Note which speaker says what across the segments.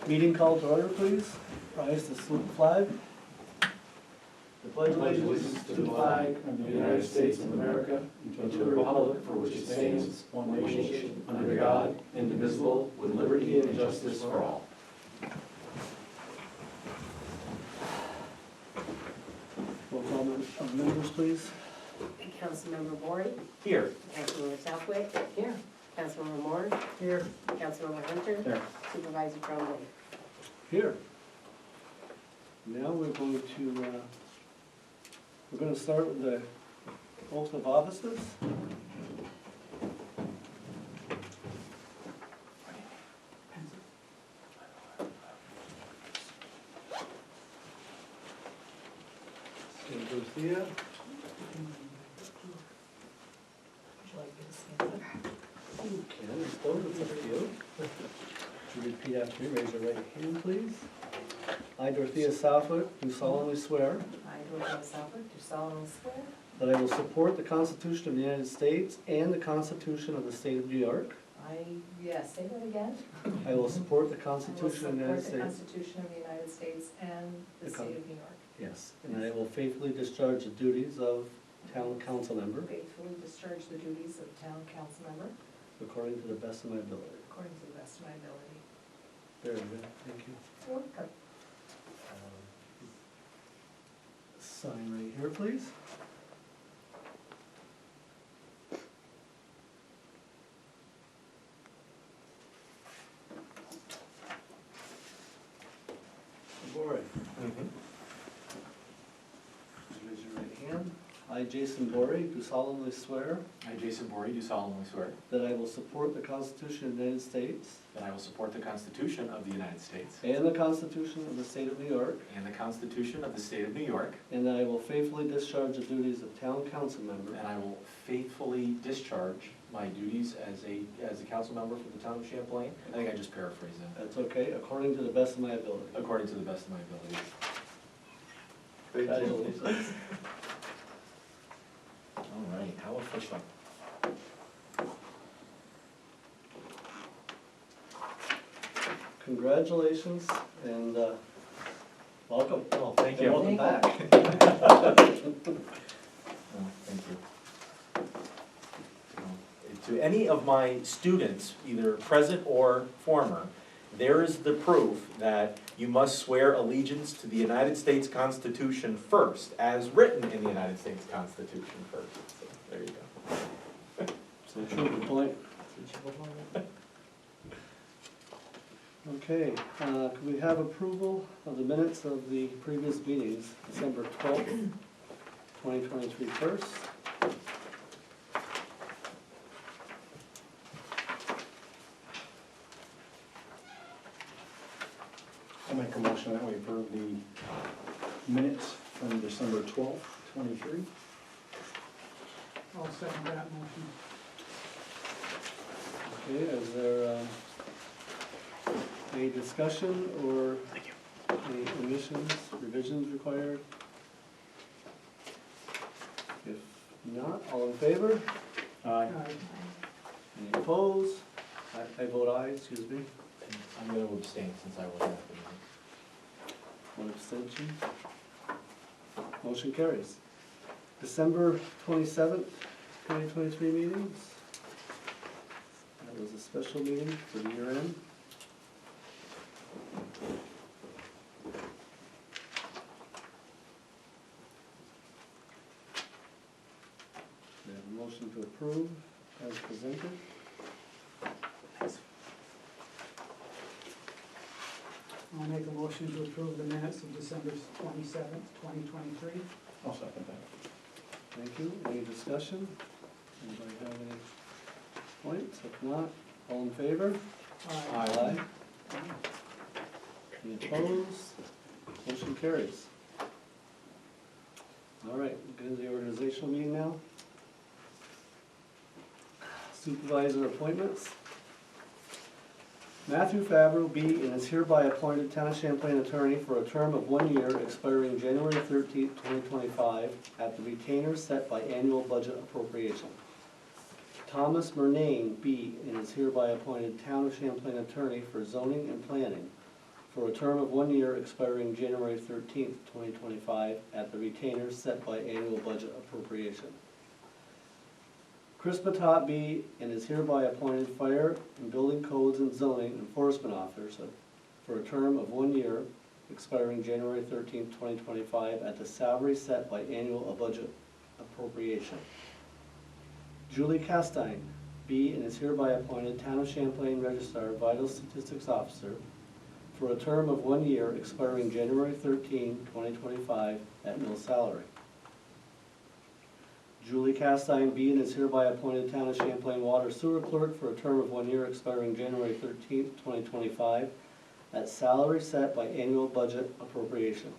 Speaker 1: Meeting call to order, please. Rise to salute the flag. The pledge of allegiance to the flag of the United States of America and to the republic for which it stands, one nation, under God, indivisible, with liberty and justice for all. Roll call of members, please.
Speaker 2: Councilmember Bory?
Speaker 3: Here.
Speaker 2: Councilmember Southwick?
Speaker 4: Here.
Speaker 2: Councilmember Moore?
Speaker 4: Here.
Speaker 2: Councilmember Hunter?
Speaker 3: Here.
Speaker 2: Supervisor Champlain?
Speaker 1: Here. Now we're going to start with the oath of offices. And Dorothea. You can, it's both of you. Would you repeat after me? Raise your right hand, please. I, Dorothea Southwick, do solemnly swear
Speaker 4: I, Dorothea Southwick, do solemnly swear
Speaker 1: that I will support the Constitution of the United States and the Constitution of the State of New York.
Speaker 4: say that again.
Speaker 1: I will support the
Speaker 4: I will
Speaker 1: Constitution of the United
Speaker 4: support the
Speaker 1: States.
Speaker 4: Constitution of the United States and the
Speaker 1: The con-
Speaker 4: state of New York.
Speaker 1: Yes, and I will faithfully discharge the duties of town council member
Speaker 4: Faithfully discharge the duties of town council member
Speaker 1: according to the best of my ability.
Speaker 4: according to the best of my ability.
Speaker 1: Very good, thank you.
Speaker 4: Welcome.
Speaker 1: Sign right here, please. Bory. Raise your right hand. I, Jason Bory, do solemnly swear
Speaker 3: I, Jason Bory, do solemnly swear
Speaker 1: that I will support the Constitution of the United States
Speaker 3: that I will support the Constitution of the United States
Speaker 1: and the Constitution of the State of New York,
Speaker 3: and the Constitution of the State of New York,
Speaker 1: and that I will faithfully discharge the duties of town council member
Speaker 3: and I will faithfully discharge my duties as a council member for the town of Champlain. I think I just paraphrased that.
Speaker 1: That's okay, according to the best of my ability.
Speaker 3: According to the best of my ability.
Speaker 1: Congratulations.
Speaker 3: All right, how official.
Speaker 1: Congratulations and welcome.
Speaker 3: Oh, thank
Speaker 1: And
Speaker 3: you.
Speaker 1: welcome back.
Speaker 3: Oh, thank you. To any of my students, either present or former, there is the proof that you must swear allegiance to the United States Constitution first, as written in the United States Constitution first. So, there you go.
Speaker 1: So true, good point. Okay, can we have approval of the minutes of the previous meetings, December 12th, 2023 first?
Speaker 5: I'll make a motion that we approve the minutes from December 12th, 23.
Speaker 6: I'll second that motion.
Speaker 1: Okay, is there any discussion or any omissions, revisions required? If not, all in favor?
Speaker 5: Aye.
Speaker 1: Any opposed? I vote aye, excuse me.
Speaker 3: I'm going to abstain since I wasn't at the meeting.
Speaker 1: One abstention. Motion carries. December 27th, 2023 meetings. That was a special meeting for the year end. We have a motion to approve as presented.
Speaker 6: I'll make a motion to approve the minutes of December 27th, 2023.
Speaker 5: I'll second that.
Speaker 1: Thank you. Any discussion? Anybody have any points? If not, all in favor?
Speaker 3: Aye.
Speaker 1: Any opposed? Motion carries. All right, go to the organizational meeting now. Supervisor appointments. Matthew Favreau be and is hereby appointed Town of Champlain Attorney for a term of 1 year expiring January 13th, 2025 at the retainer set by annual budget appropriation. Thomas Murnane be and is hereby appointed Town of Champlain Attorney for zoning and planning
Speaker 7: for a term of 1 year expiring January 13th, 2025, at the retainer set by annual budget appropriation. Chris Batat be and is hereby appointed Fire and Building Codes and Zoning Enforcement Officer for a term of 1 year expiring January 13th, 2025, at the salary set by annual budget appropriation. Julie Castine be and is hereby appointed Town of Champlain Registrar Vital Statistics Officer for a term of 1 year expiring January 13, 2025, at no salary. Julie Castine be and is hereby appointed Town of Champlain Water Sewer Clerk for a term of 1 year expiring January 13, 2025, at salary set by annual budget appropriation.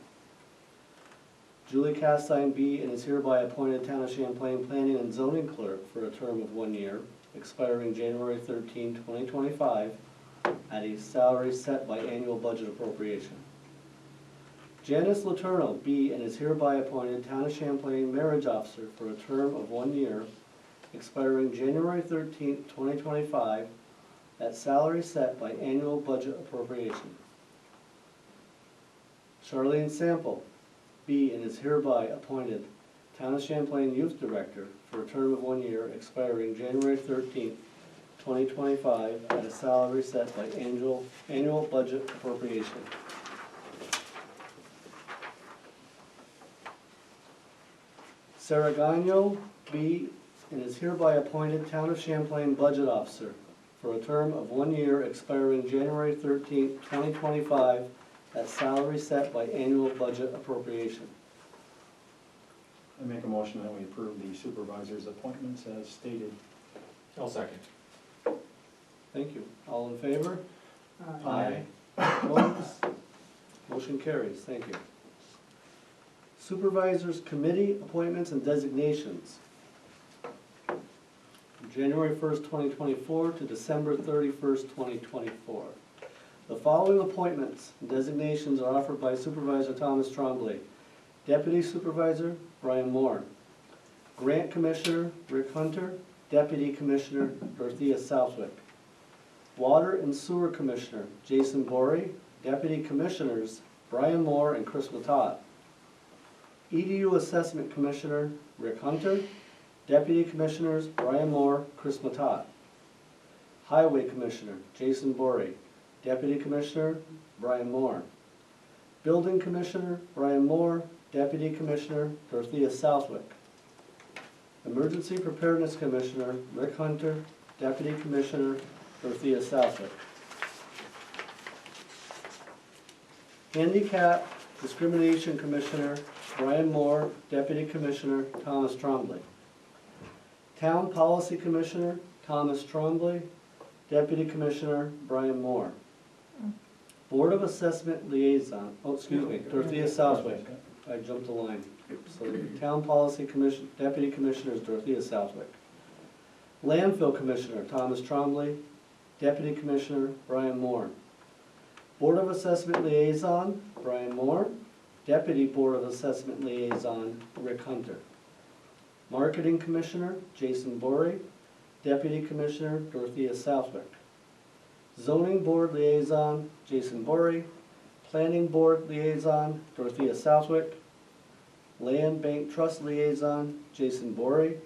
Speaker 7: Julie Castine be and is hereby appointed Town of Champlain Planning and Zoning Clerk for a term of 1 year expiring January 13, 2025, at a salary set by annual budget appropriation. Janice Letourneau be and is hereby appointed Town of Champlain Marriage Officer for a term of 1 year, expiring January 13, 2025, at salary set by annual budget appropriation. Charlene Sample be and is hereby appointed Town of Champlain Youth Director for a term of 1 year, expiring January 13, 2025, at a salary set by annual budget appropriation. Sarah Gagnon be and is hereby appointed Town of Champlain Budget Officer for a term of 1 year expiring January 13, 2025, at salary set by annual budget appropriation.
Speaker 5: I make a motion that we approve the supervisor's appointments as stated.
Speaker 3: I'll second.
Speaker 7: Thank you. All in favor?
Speaker 5: Aye.
Speaker 7: Opposed? Motion carries. Thank you. Supervisors Committee appointments and designations. From January 1st, 2024 to December 31st, 2024. The following appointments and designations are offered by Supervisor Thomas Tremblay. Deputy Supervisor Brian Moore. Grant Commissioner Rick Hunter. Deputy Commissioner Dorothea Southwick. Water and Sewer Commissioner Jason Borey. Deputy Commissioners Brian Moore and Chris Batat. EDU Assessment Commissioner Rick Hunter. Deputy Commissioners Brian Moore, Chris Batat. Highway Commissioner Jason Borey. Deputy Commissioner Brian Moore. Building Commissioner Brian Moore. Deputy Commissioner Dorothea Southwick. Emergency Preparedness Commissioner Rick Hunter. Deputy Commissioner Dorothea Southwick. Handicap Discrimination Commissioner Brian Moore, Deputy Commissioner Thomas Tremblay. Town Policy Commissioner Thomas Tremblay, Deputy Commissioner Brian Moore. Board of Assessment Liaison, Dorothea Southwick. I jumped a line. So Town Policy Commission, Deputy Commissioner is Dorothea Southwick. Landfill Commissioner Thomas Tremblay, Deputy Commissioner Brian Moore. Board of Assessment Liaison Brian Moore. Deputy Board of Assessment Liaison Rick Hunter. Marketing Commissioner Jason Borey. Deputy Commissioner Dorothea Southwick. Zoning Board Liaison Jason Borey. Planning Board Liaison Dorothea Southwick. Land Bank Trust Liaison Jason Borey.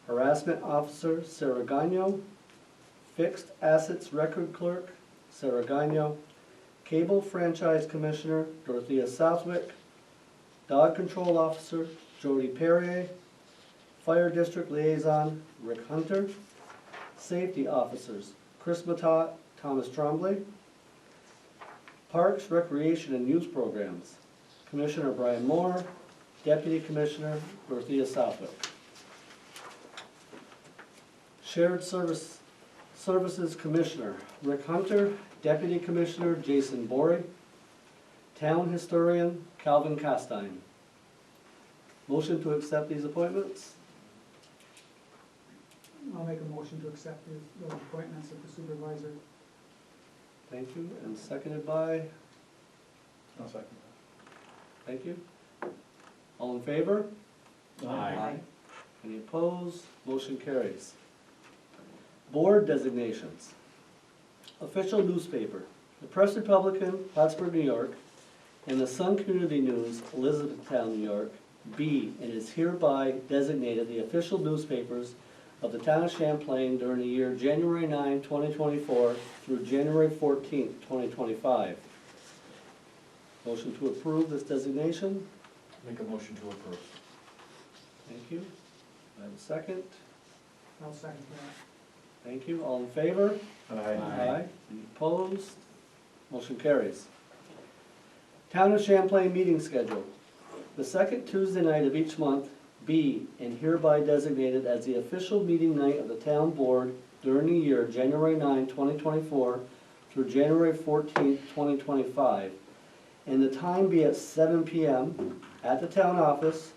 Speaker 7: Harassment Officer Sarah Gagnon. Fixed Assets Record Clerk Sarah Gagnon. Cable Franchise Commissioner Dorothea Southwick. Dog Control Officer Jody Perrier. Fire District Liaison Rick Hunter. Safety Officers Chris Batat, Thomas Tremblay. Parks, Recreation and Youth Programs Commissioner Brian Moore. Deputy Commissioner Dorothea Southwick. Shared Services Commissioner Rick Hunter. Deputy Commissioner Jason Borey. Town Historian Calvin Castine. Motion to accept these appointments?
Speaker 6: I'll make a motion to accept those appointments of the supervisor.
Speaker 7: Thank you, and seconded by?
Speaker 5: I'll second
Speaker 7: Thank you. All in favor?
Speaker 5: that.
Speaker 3: Aye.
Speaker 7: Any opposed? Motion carries. Board designations. Official newspaper. the Press Republican, Plattsburgh, New York, and the Sun Community News, Elizabethtown, New York, be and is hereby designated the official newspapers of the town of Champlain during the year January 9, 2024 through January 14, 2025. Motion to approve this designation.
Speaker 3: Make a motion to approve.
Speaker 7: Thank you. I have a second.
Speaker 6: I'll second that.
Speaker 7: Thank you. All in favor?
Speaker 3: Aye.
Speaker 7: Any opposed? Motion carries. Town of Champlain meeting schedule. The second Tuesday night of each month be and hereby designated as the official meeting night of the town board during the year January 9, 2024 through January 14, 2025. And the time be at 7 p.m. at the town office,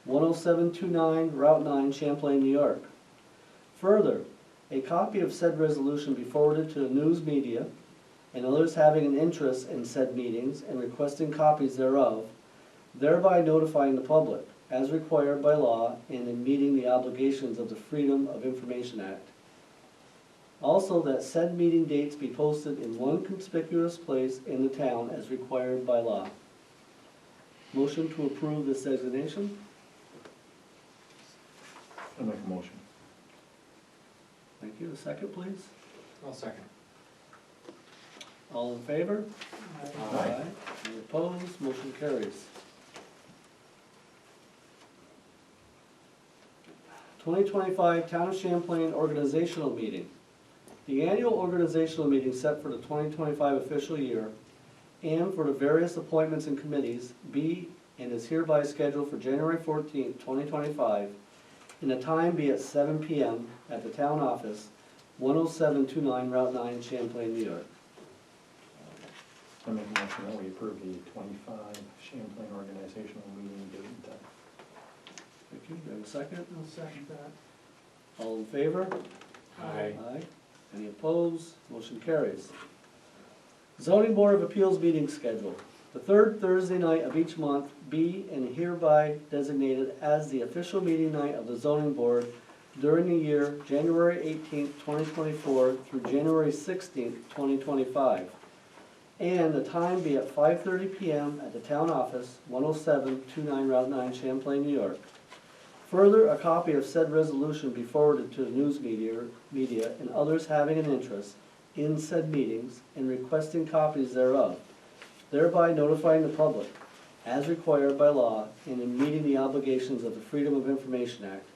Speaker 7: 10729 Route 9, Champlain, New York. Further, a copy of said resolution be forwarded to the news media and others having an interest in said meetings and requesting copies thereof, thereby notifying the public, as required by law and in meeting the obligations of the Freedom of Information Act. Also, that said meeting dates be posted in one conspicuous place in the town as required by law. Motion to approve this designation.
Speaker 5: I'll make a motion.
Speaker 7: Thank you. A second, please.
Speaker 3: I'll second.
Speaker 7: All in favor?
Speaker 3: Aye.
Speaker 7: Any opposed? Motion carries. 2025 Town of Champlain Organizational Meeting. The annual organizational meeting set for the 2025 official year and for the various appointments and committees be and is hereby scheduled for January 14th, 2025, and the time be at 7 p.m. at the town office, 10729 Route 9, Champlain, New York.
Speaker 5: I make a motion that we approve the 25 Champlain organizational meeting date and time.
Speaker 7: Thank you. Do I have a second?
Speaker 6: I'll second that.
Speaker 7: All in favor?
Speaker 3: Aye.
Speaker 7: Aye. Any opposed? Motion carries. Zoning Board of Appeals meeting schedule. The third Thursday night of each month be and hereby designated as the official meeting night of the zoning board during the year January 18th, 2024 through January 16th, 2025. And the time be at 5:30 p.m. at the town office, 10729 Route 9, Champlain, New York. Further, a copy of said resolution be forwarded to the news media and others having an interest in said meetings and requesting copies thereof, thereby notifying the public, as required by law and in meeting the obligations of the Freedom of Information Act.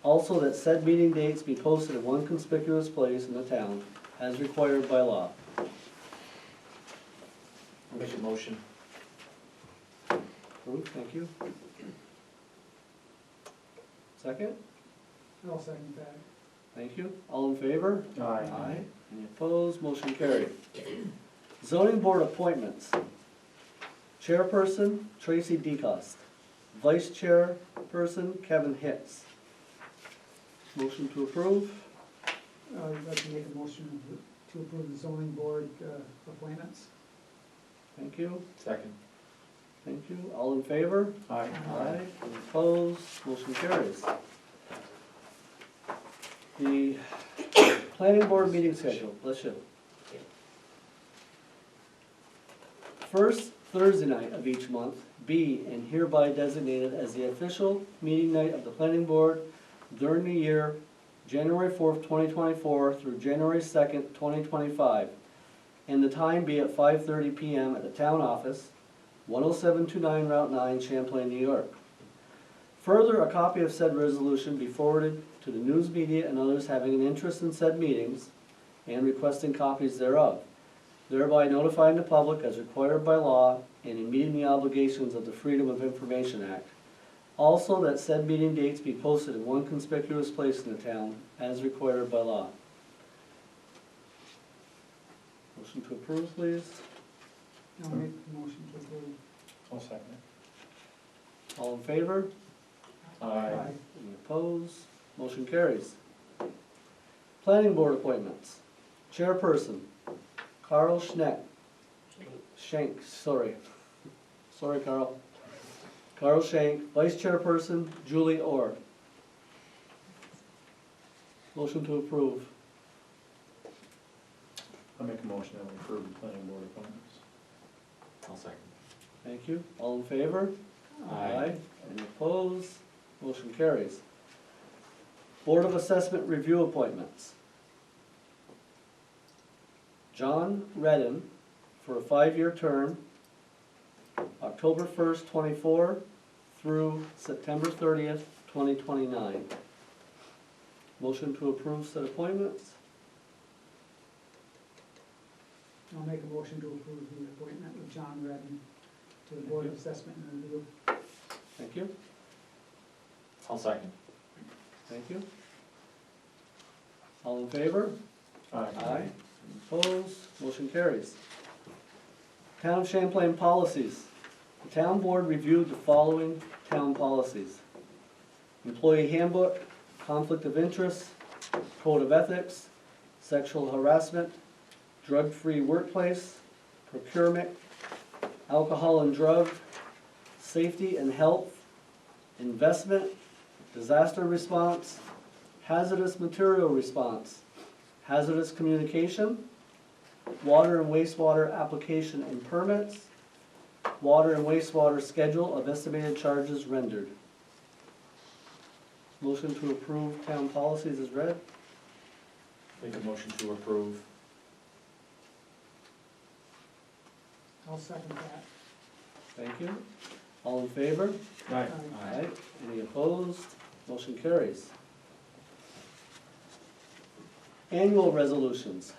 Speaker 7: Also, that said meeting dates be posted in one conspicuous place in the town, as required by law.
Speaker 3: Make a motion.
Speaker 7: Approved, thank you. Second?
Speaker 6: I'll second that.
Speaker 7: Thank you. All in favor?
Speaker 5: Aye.
Speaker 7: Any opposed? Motion carried. Zoning Board appointments. Chairperson, Tracy DeCoste. Vice Chairperson, Kevin Hitz. Motion to approve.
Speaker 6: I'd like to make a motion to approve the zoning board appointments.
Speaker 7: Thank you.
Speaker 3: Second.
Speaker 7: Thank you. All in favor?
Speaker 5: Aye.
Speaker 7: Aye. Any opposed? Motion carries. The planning board meeting schedule, bless you. First Thursday night of each month be and hereby designated as the official meeting night of the planning board during the year January 4th, 2024 through January 2nd, 2025. And the time be at 5:30 p.m. at the town office, 10729 Route 9, Champlain, New York. Further, a copy of said resolution be forwarded to the news media and others having an interest in said meetings and requesting copies thereof, thereby notifying the public as required by law and in meeting the obligations of the Freedom of Information Act. Also, that said meeting dates be posted in one conspicuous place in the town as required by law. Motion to approve, please.
Speaker 6: I'll make the motion to approve.
Speaker 5: I'll second it.
Speaker 7: All in favor?
Speaker 5: Aye.
Speaker 7: Any opposed? Motion carries. Planning board appointments. Chairperson, Carl Shank, sorry. Sorry, Carl. Carl Shank. Vice Chairperson, Julie Orr. Motion to approve.
Speaker 5: I'll make a motion that we approve the planning board appointments.
Speaker 3: I'll second.
Speaker 7: Thank you. All in favor?
Speaker 3: Aye.
Speaker 7: Any opposed? Motion carries. Board of Assessment Review appointments. John Redden for a 5-year term, October 1st, 24 through September 30th, 2029. Motion to approve said appointments.
Speaker 6: I'll make a motion to approve the appointment of John Redden to the Board of Assessment and Review.
Speaker 7: Thank you.
Speaker 3: I'll second.
Speaker 7: Thank you. All in favor? Aye. Opposed? Motion carries. Town of Champlain policies. The town board reviewed the following town policies: employee handbook, conflict of interest, code of ethics, sexual harassment, drug-free workplace, procurement, alcohol and drug, safety and health, investment, disaster response, hazardous material response, hazardous communication, water and wastewater application and permits, water and wastewater schedule of estimated charges rendered. Motion to approve town policies is read.
Speaker 3: Make a motion to approve.
Speaker 6: I'll second that.
Speaker 7: Thank you. All in favor?
Speaker 5: Aye.
Speaker 7: Aye. Any opposed? Motion carries. Annual resolutions.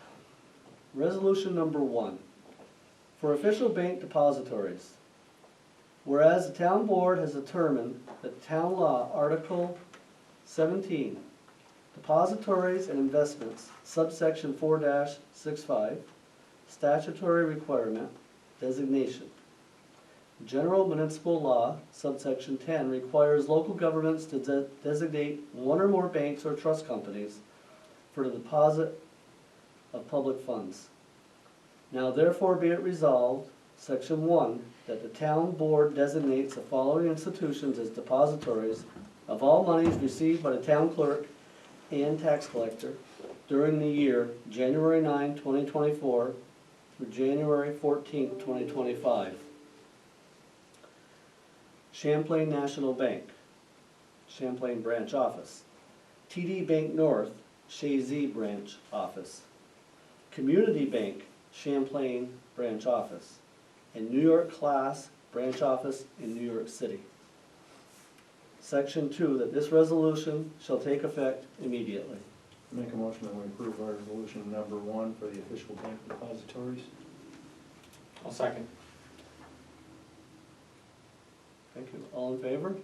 Speaker 7: Resolution number 1. For official bank depositories. Whereas the town board has determined that town law, Article 17, depositories and investments, subsection 4-65, statutory requirement, designation. General municipal law, subsection 10, requires local governments to designate one or more banks or trust companies for the deposit of public funds. Now therefore be it resolved, section 1, that the town board designates the following institutions as depositories of all monies received by the town clerk and tax collector during the year January 9, 2024 through January 14, 2025. Champlain National Bank, Champlain Branch Office. TD Bank North, Shazy Branch Office. Community Bank, Champlain Branch Office. And New York Class Branch Office in New York City. Section 2, that this resolution shall take effect immediately.
Speaker 5: Make a motion that we approve resolution number 1 for the official bank depositories.
Speaker 3: I'll second.
Speaker 7: Thank you. All in favor?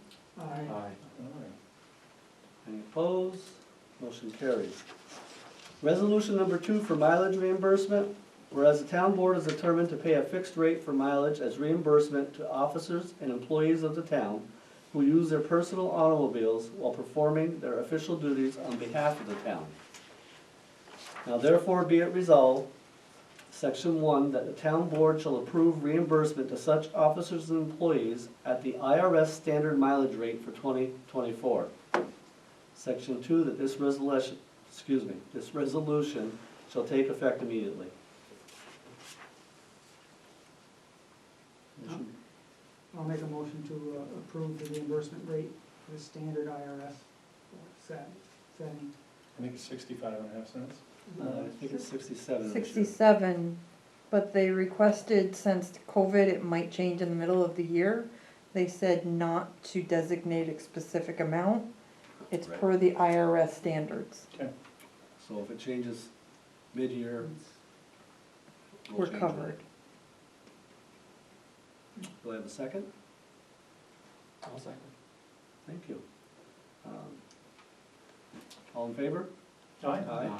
Speaker 6: Aye.
Speaker 5: Aye.
Speaker 7: Any opposed? Motion carries. Resolution number 2 for mileage reimbursement. Whereas the town board is determined to pay a fixed rate for mileage as reimbursement to officers and employees of the town who use their personal automobiles while performing their official duties on behalf of the town. Now therefore be it resolved, section 1, that the town board shall approve reimbursement to such officers and employees at the IRS standard mileage rate for 2024. Section 2, that this resolution shall take effect immediately.
Speaker 6: I'll make a motion to approve the reimbursement rate for the standard IRS setting.
Speaker 5: I think it's 65.5 cents.
Speaker 7: I think it's 67.
Speaker 8: 67, but they requested, since COVID, it might change in the middle of the year. They said not to designate a specific amount. It's
Speaker 7: Right.
Speaker 8: per the IRS standards.
Speaker 5: Okay.
Speaker 7: So if it changes mid-year, we'll
Speaker 8: We're
Speaker 7: change it.
Speaker 8: covered.
Speaker 7: Do I have a second?
Speaker 3: I'll second.
Speaker 7: Thank you. All in favor?
Speaker 5: Aye.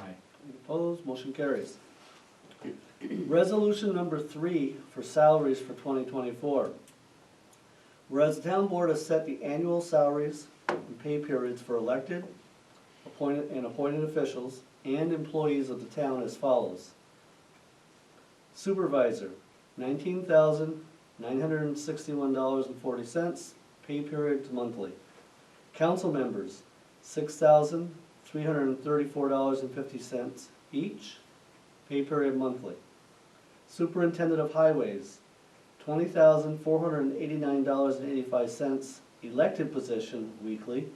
Speaker 7: Any opposed? Motion carries. Resolution number 3 for salaries for 2024. Whereas the town board has set the annual salaries and pay periods for elected, appointed officials and employees of the town as follows. Supervisor, $19,961.40, pay period monthly. Council members, $6,334.50 each, pay period monthly. Superintendent of Highways, $20,489.85 elected position weekly,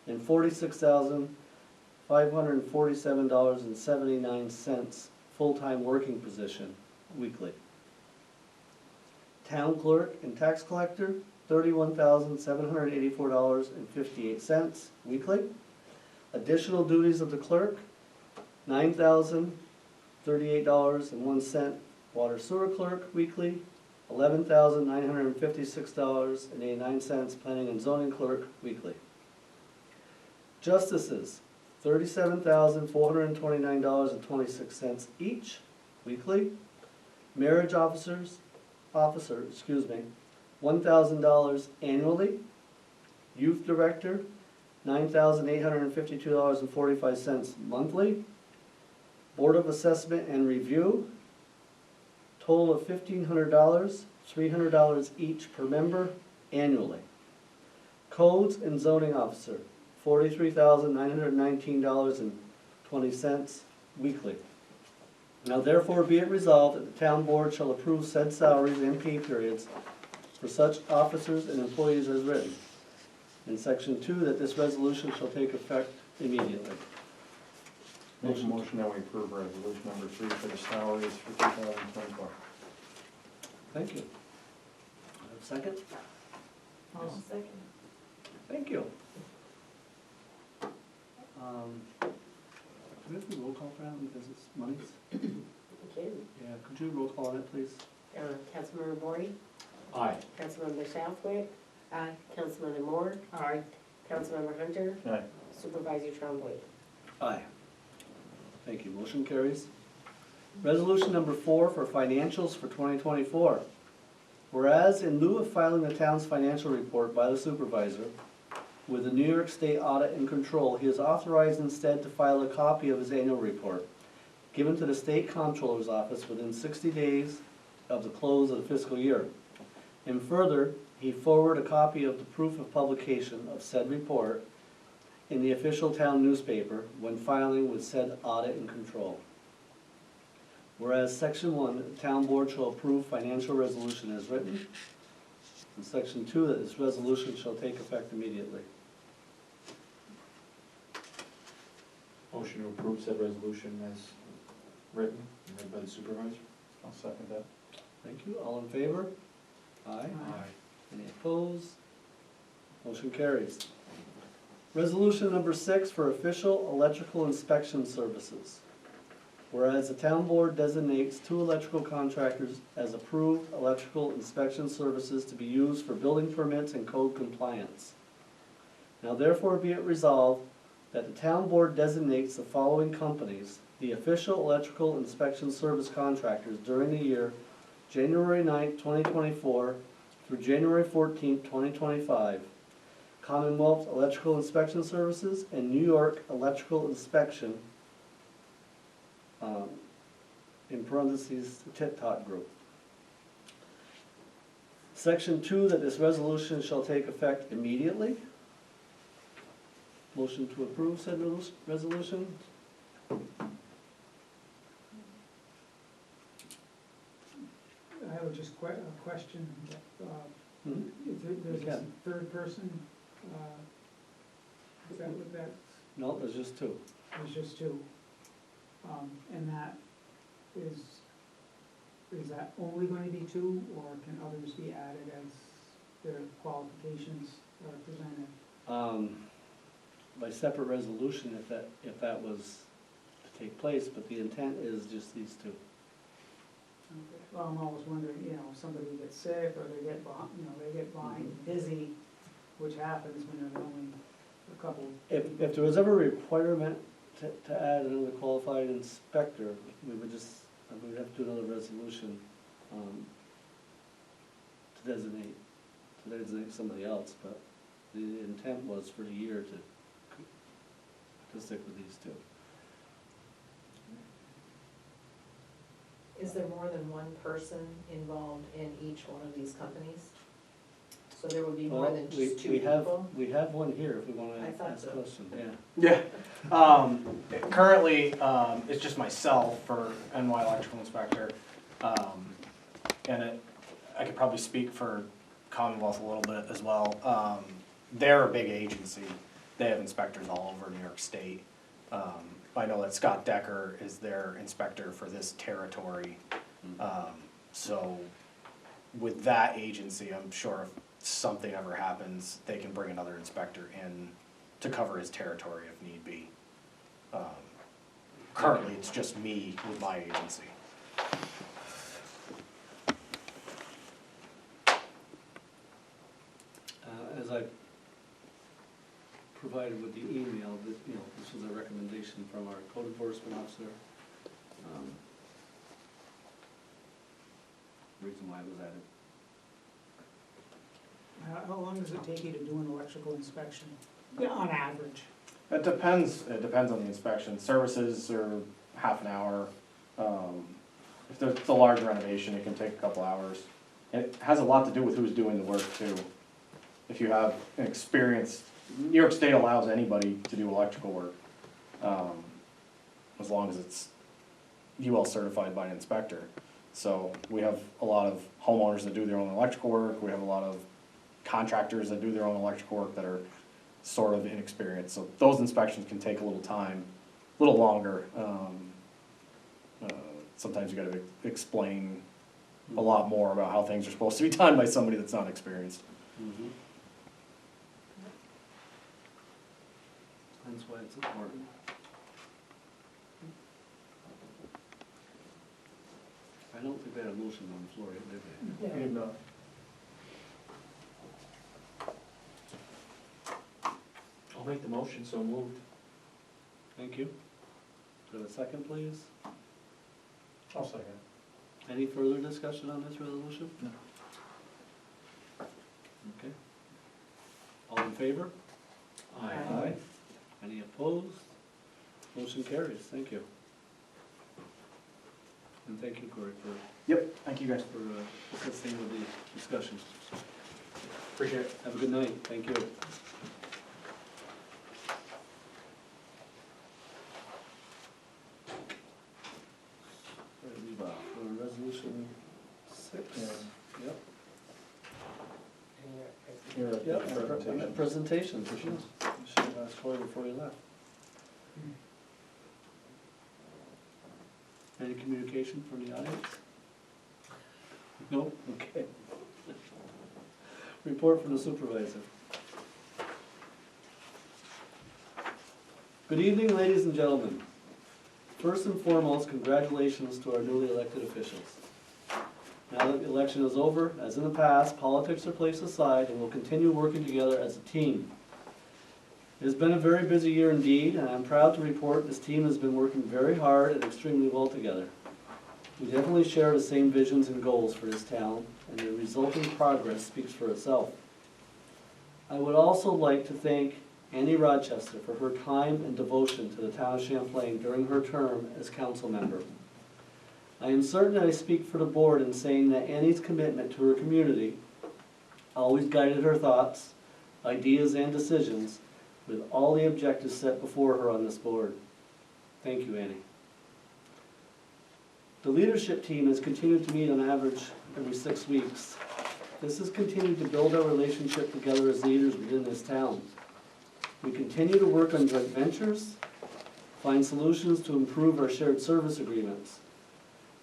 Speaker 7: and $46,547.79 full-time working position weekly. Town clerk and tax collector, $31,784.58 weekly. Additional duties of the clerk, $9,038.01 water sewer clerk weekly, $11,956.89 planning and zoning clerk weekly. Justices, $37,429.26 each weekly. Marriage officer, $1,000 annually. Youth director, $9,852.45 monthly. Board of Assessment and Review, total of $1,500, $300 each per member annually. Codes and zoning officer, $43,919.20 weekly. Now therefore be it resolved that the town board shall approve said salaries and pay periods for such officers and employees as written. In section 2, that this resolution shall take effect immediately.
Speaker 5: Make a motion that we approve resolution number 3 for the salaries for 2024.
Speaker 7: Thank you. Have a second?
Speaker 4: I'll second.
Speaker 7: Thank you. Do we have to roll call for that because it's monies?
Speaker 2: Okay.
Speaker 7: Yeah, could you roll call on it, please?
Speaker 2: Councilmember Bory,
Speaker 3: Aye.
Speaker 2: Councilmember Southwick,
Speaker 4: Aye.
Speaker 2: Councilmember Moore,
Speaker 6: Aye.
Speaker 2: Councilmember Hunter,
Speaker 5: Aye.
Speaker 2: Supervisor Trombley.
Speaker 7: Aye. Thank you, motion carries. Resolution number 4 for financials for 2024. Whereas in lieu of filing the town's financial report by the supervisor with the New York State Audit and Control, he is authorized instead to file a copy of his annual report, given to the State Comptroller's Office within 60 days of the close of the fiscal year. And further, he forward a copy of the proof of publication of said report in the official town newspaper when filing with said audit and control. Whereas section 1, the town board shall approve financial resolution as written. And section 2, that this resolution shall take effect immediately.
Speaker 3: Motion to approve said resolution as written and read by the supervisor?
Speaker 5: I'll second that.
Speaker 7: Thank you. All in favor? Aye.
Speaker 3: Aye.
Speaker 7: Any opposed? Motion carries. Resolution number 6 for official electrical inspection services. Whereas the town board designates 2 electrical contractors as approved electrical inspection services to be used for building permits and code compliance. Now therefore be it resolved that the town board designates the following companies the official electrical inspection service contractors during the year January 9th, 2024 through January 14th, 2025. Commonwealth Electrical Inspection Services and New York Electrical Inspection, in parentheses, the Tit-Tot Group. Section 2, that this resolution shall take effect immediately. Motion to approve said resolution.
Speaker 6: I have just a question.
Speaker 7: Mhm.
Speaker 6: There's
Speaker 7: You
Speaker 6: a
Speaker 7: can.
Speaker 6: third person, is that what that's?
Speaker 7: No, there's just 2.
Speaker 6: There's just 2. And that is that only going to be 2, or can others be added as their qualifications are presented?
Speaker 7: By separate resolution if that was to take place, but the intent is just these 2.
Speaker 6: Okay. Well, I'm always wondering, if somebody gets sick, or they get behind, busy, which happens when there's only a couple.
Speaker 7: If there was ever a requirement to add another qualified inspector, we would have to do another resolution to designate somebody else, but the intent was for the year to stick with these 2.
Speaker 4: Is there more than one person involved in each one of these companies? So there would be more
Speaker 7: Well,
Speaker 4: than
Speaker 7: we,
Speaker 4: just two
Speaker 7: we have,
Speaker 4: people?
Speaker 7: we have one here if we wanna
Speaker 4: I thought
Speaker 7: ask
Speaker 4: so.
Speaker 7: questions, yeah.
Speaker 5: Yeah, currently, it's just myself for NY Electrical Inspector. And I could probably speak for Commonwealth a little bit as well. They're a big agency, they have inspectors all over New York State. I know that Scott Decker is their inspector for this territory. So with that agency, I'm sure if something ever happens, they can bring another inspector in to cover his territory if need be. Currently, it's just me with my agency.
Speaker 7: As I provided with the email, that, you know, this was a recommendation from our code enforcement officer. Reason why it was added.
Speaker 6: How long does it take you to do an electrical inspection? Yeah, on average.
Speaker 5: It depends on the inspection. Services are half an hour. If it's a large renovation, it can take a couple hours. And it has a lot to do with who's doing the work too. If you have an experience, New York State allows anybody to do electrical work, as long as it's UL certified by an inspector. So we have a lot of homeowners that do their own electrical work, we have a lot of contractors that do their own electrical work that are sort of inexperienced. So those inspections can take a little time, a little longer. Sometimes you gotta explain a lot more about how things are supposed to be done by somebody that's not experienced.
Speaker 7: Mhm. That's why it's important. I don't think they had a motion on the floor yet, did they?
Speaker 1: No.
Speaker 3: I'll make the motion, so moved.
Speaker 7: Thank you. Do I have a second, please?
Speaker 1: I'll second.
Speaker 7: Any further discussion on this resolution?
Speaker 1: No.
Speaker 7: Okay. All in favor?
Speaker 6: Aye.
Speaker 7: Any opposed? Motion carries, thank you. And thank you, Corey,
Speaker 5: Yep, thank you guys.
Speaker 7: for assisting with the discussion.
Speaker 3: Appreciate it.
Speaker 7: Have a good night, thank you. Where did we leave off? We're on resolution 6? Yep. Yep, I'm at presentations, you should have asked Corey before you left. Any communication from the audience? Nope, okay. Report from the supervisor. Good evening, ladies and gentlemen. First and foremost, congratulations to our newly elected officials. Now that the election is over, as in the past, politics are placed aside and we'll continue working together as a team. It has been a very busy year indeed, and I'm proud to report this team has been working very hard and extremely well together. We definitely share the same visions and goals for this town, and the resulting progress speaks for itself. I would also like to thank Annie Rochester for her time and devotion to the town of Champlain during her term as council member. I am certain that I speak for the board in saying that Annie's commitment to her community always guided her thoughts, ideas, and decisions with all the objectives set before her on this board. Thank you, Annie. The leadership team has continued to meet on average every 6 weeks. This has continued to build our relationship together as leaders within this town. We continue to work on joint ventures, find solutions to improve our shared service agreements.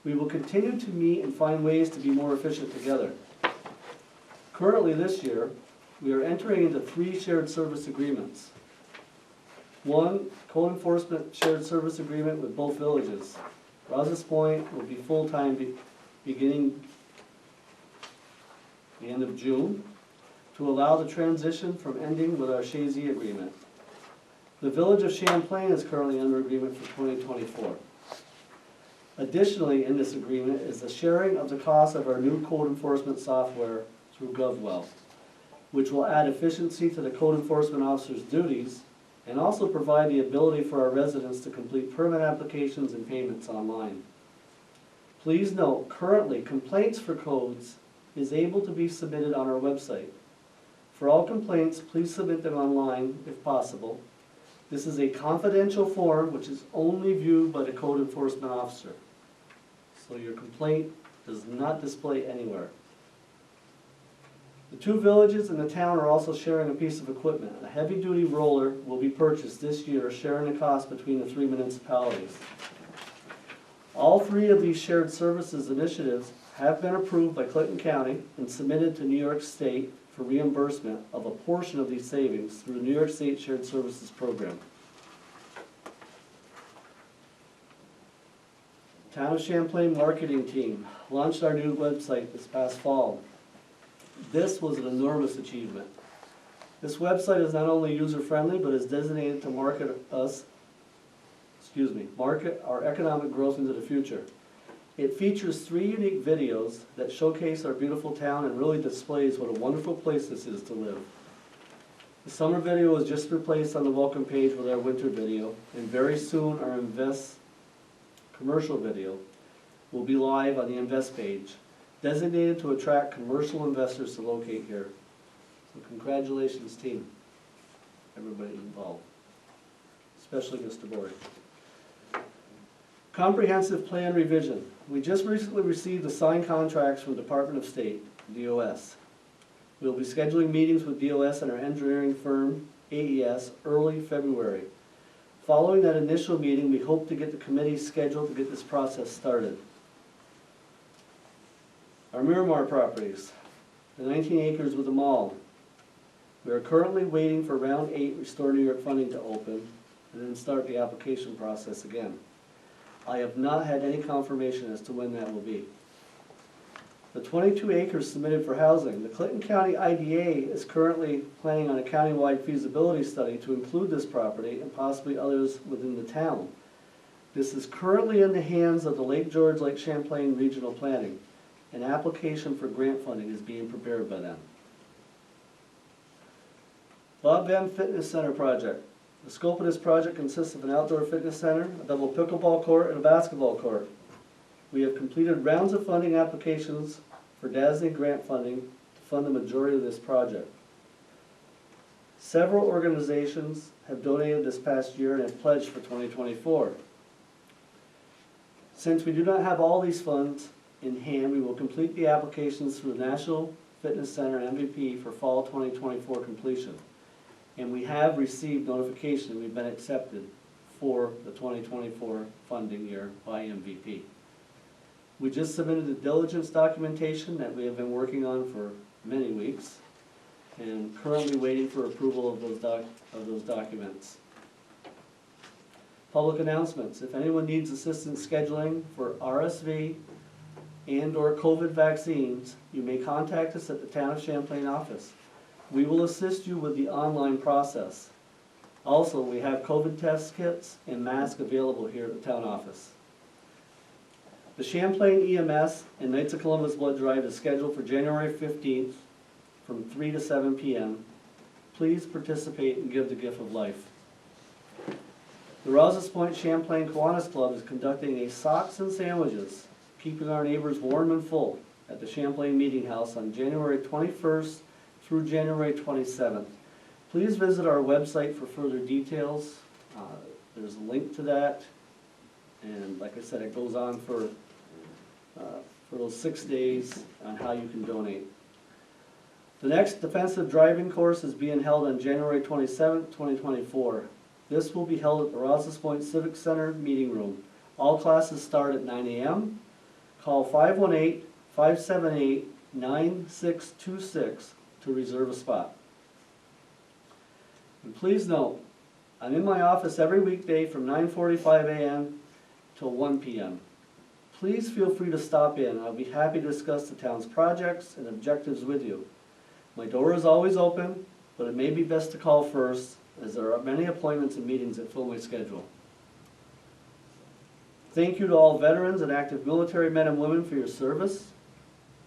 Speaker 7: We will continue to meet and find ways to be more efficient together. Currently this year, we are entering into 3 shared service agreements. 1, code enforcement shared service agreement with both villages. Rouse's Point will be full-time beginning the end of June to allow the transition from ending with our Shazy agreement. The village of Champlain is currently under agreement for 2024. Additionally, in this agreement is the sharing of the cost of our new code enforcement software through GovWell, which will add efficiency to the code enforcement officer's duties and also provide the ability for our residents to complete permit applications and payments online. Please note, currently, complaints for codes is able to be submitted on our website. For all complaints, please submit them online if possible. This is a confidential form which is only viewed by the code enforcement officer. So your complaint does not display anywhere. The two villages and the town are also sharing a piece of equipment. A heavy-duty roller will be purchased this year, sharing the cost between the three municipalities. All three of these shared services initiatives have been approved by Clinton County and submitted to New York State for reimbursement of a portion of these savings through the New York State Shared Services Program. Town of Champlain marketing team launched our new website this past fall. This was an enormous achievement. This website is not only user-friendly, but is designated to market our economic growth into the future. It features 3 unique videos that showcase our beautiful town and really displays what a wonderful place this is to live. The summer video was just replaced on the welcome page with our winter video, and very soon our Invest commercial video will be live on the Invest page, designated to attract commercial investors to locate here. So congratulations, team, everybody involved, especially Mr. Bory. Comprehensive plan revision. We just recently received the signed contracts from the Department of State, DOS. We will be scheduling meetings with DOS and our engineering firm, AES, early February. Following that initial meeting, we hope to get the committee scheduled to get this process started. Our Miramar properties, the 19 acres with the mall. We are currently waiting for round 8 Restore New York funding to open and then start the application process again. I have not had any confirmation as to when that will be. The 22 acres submitted for housing. The Clinton County IDA is currently planning on a countywide feasibility study to include this property and possibly others within the town. This is currently in the hands of the Lake George, Lake Champlain Regional Planning. An application for grant funding is being prepared by them. Bob Van Fitness Center project. The scope of this project consists of an outdoor fitness center, a double pickleball court, and a basketball court. We have completed rounds of funding applications for DASNY grant funding to fund the majority of this project. Several organizations have donated this past year and have pledged for 2024. Since we do not have all these funds in hand, we will complete the applications through the National Fitness Center MVP for fall 2024 completion. And we have received notification we've been accepted for the 2024 funding year by MVP. We just submitted the diligence documentation that we have been working on for many weeks and currently waiting for approval of those documents. Public announcements. If anyone needs assistance scheduling for RSV and/or COVID vaccines, you may contact us at the Town of Champlain office. We will assist you with the online process. Also, we have COVID test kits and masks available here at the town office. The Champlain EMS and Knights of Columbus Blood Drive is scheduled for January 15th from 3 to 7 p.m. Please participate and give the gift of life. The Rouse's Point Champlain Kiwanis Club is conducting a socks and sandwiches, keeping our neighbors warm and full, at the Champlain Meeting House on January 21st through January 27th. Please visit our website for further details. There's a link to that. And like I said, it goes on for those 6 days on how you can donate. The next defensive driving course is being held on January 27th, 2024. This will be held at the Rouse's Point Civic Center meeting room. All classes start at 9 a.m. Call 518-578-9626 to reserve a spot. And please note, I'm in my office every weekday from 9:45 a.m. till 1 p.m. Please feel free to stop in. I'll be happy to discuss the town's projects and objectives with you. My door is always open, but it may be best to call first, as there are many appointments and meetings that fill my schedule. Thank you to all veterans and active military men and women for your service.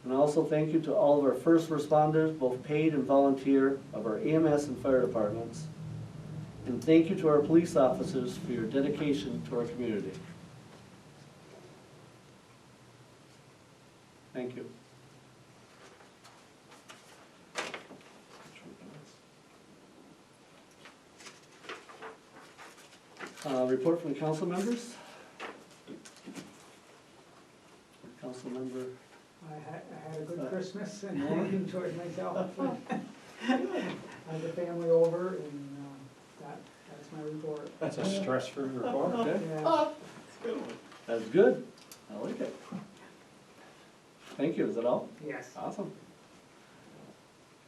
Speaker 7: And also thank you to all of our first responders, both paid and volunteer, of our EMS and fire departments. And thank you to our police officers for your dedication to our community. Thank you. Report from the council members? Council member,
Speaker 6: I had a good Christmas and I enjoyed myself. I had the family over and, that's my report.
Speaker 5: That's a stress-free report.
Speaker 7: okay,
Speaker 6: Yeah.
Speaker 7: that's good, I like it. Thank you, is that all?
Speaker 6: Yes.
Speaker 7: Awesome.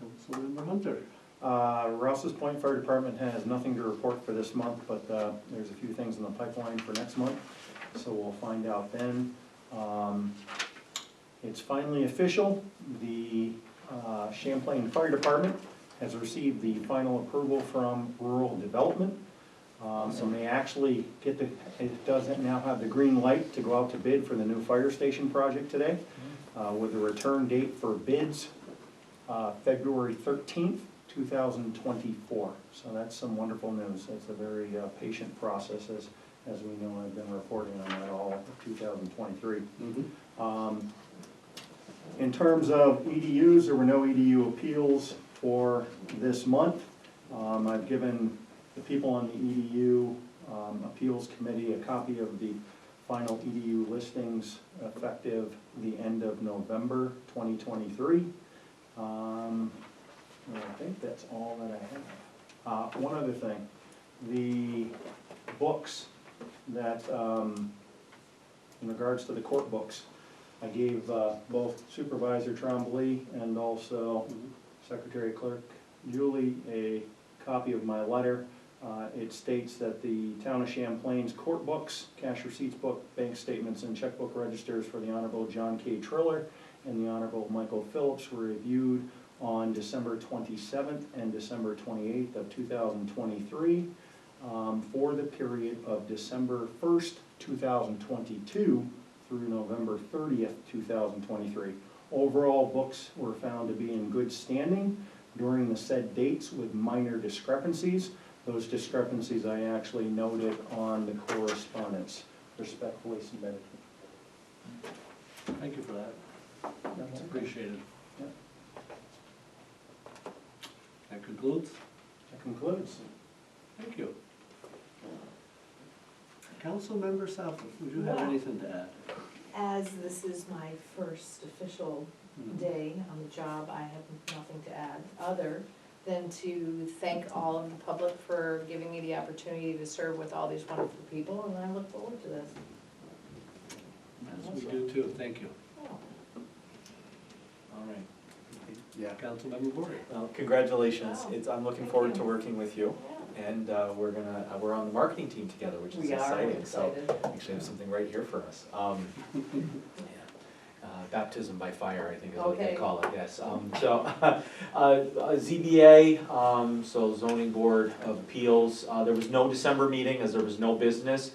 Speaker 7: Councilmember Hunter.
Speaker 5: Rouse's Point Fire Department has nothing to report for this month, but there's a few things in the pipeline for next month, so we'll find out then. It's finally official, the Champlain Fire Department has received the final approval from Rural Development. And they actually get it doesn't now have the green light to go out to bid for the new fire station project today, with a return date for bids, February 13th, 2024. So that's some wonderful news. It's a very patient process, as we know. I've been reporting on that all of 2023. In terms of EDUs, there were no EDU appeals for this month. I've given the people on the EDU Appeals Committee a copy of the final EDU listings effective the end of November 2023. I think that's all that I have. One other thing, the books that, in regards to the court books, I gave both Supervisor Trombley and also Secretary Clerk Julie a copy of my letter. It states that the Town of Champlain's court books, cash receipts book, bank statements, and checkbook registers for the Honorable John K. Triller and the Honorable Michael Phillips were reviewed on December 27th and December 28th of 2023 for the period of December 1st, 2022 through November 30th, 2023. Overall, books were found to be in good standing during the said dates with minor discrepancies. Those discrepancies I actually noted on the correspondence. Respectfully submitted.
Speaker 7: Thank you for that. That's appreciated.
Speaker 5: Yep.
Speaker 7: That concludes.
Speaker 5: That concludes.
Speaker 7: Thank you. Councilmember Southwood, would you have
Speaker 4: Wow.
Speaker 7: anything to add?
Speaker 4: As this is my first official day on the job, I have nothing to add, other than to thank all of the public for giving me the opportunity to serve with all these wonderful people, and I look forward to this.
Speaker 7: Yes, we do too, thank you.
Speaker 4: Oh.
Speaker 3: All right.
Speaker 7: Yeah, Councilmember Bory.
Speaker 3: Well, congratulations.
Speaker 4: Wow.
Speaker 3: I'm looking
Speaker 4: Thank
Speaker 3: forward
Speaker 4: you.
Speaker 3: to working with you.
Speaker 4: Yeah.
Speaker 3: And we're on the marketing team together, which is
Speaker 4: We are
Speaker 3: exciting. So
Speaker 4: excited.
Speaker 3: actually have something right here for us. Yeah. Baptism by fire, I think is what they
Speaker 4: Okay.
Speaker 3: call it, yes. ZBA, so Zoning Board of Appeals, there was no December meeting as there was no business.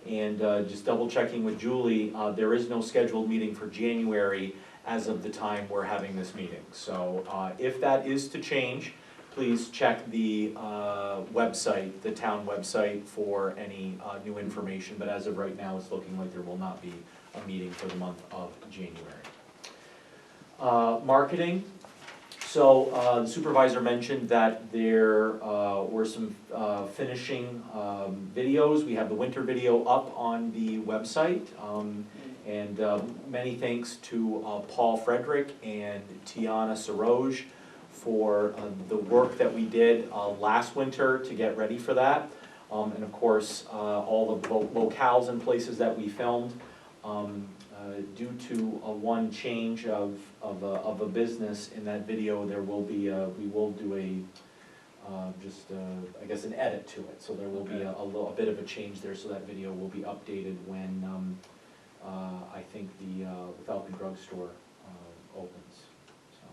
Speaker 3: And just double checking with Julie, there is no scheduled meeting for January as of the time we're having this meeting. So if that is to change, please check the website, the town website, for any new information. But as of right now, it's looking like there will not be a meeting for the month of January. Marketing. So the supervisor mentioned that there were some finishing videos. We have the winter video up on the website. And many thanks to Paul Frederick and Tiana Saroge for the work that we did last winter to get ready for that. And of course, all the locales and places that we filmed. Due to one change of a business in that video, there will be we will do I guess an edit to it. So there will be a bit of a change there. So that video will be updated when I think the Falcon Drug Store opens. So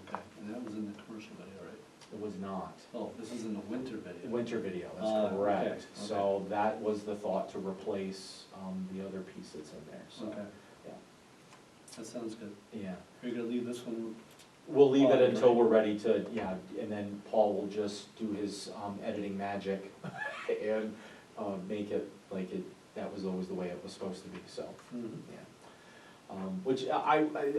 Speaker 7: Okay, and that was in the commercial video, right?
Speaker 3: it was not.
Speaker 7: Oh, this is in the winter video.
Speaker 3: Winter video, that's
Speaker 7: Okay,
Speaker 3: correct.
Speaker 7: okay.
Speaker 3: So that was the thought, to replace the other piece that's in there, so,
Speaker 7: Okay.
Speaker 3: yeah.
Speaker 7: That sounds good.
Speaker 3: Yeah.
Speaker 7: Are you gonna leave this one?
Speaker 3: We'll leave it
Speaker 7: Oh,
Speaker 3: until
Speaker 7: right.
Speaker 3: we're ready to, yeah, and then Paul will just do his editing magic and make it like that was always the way it was supposed to be, so, yeah. Which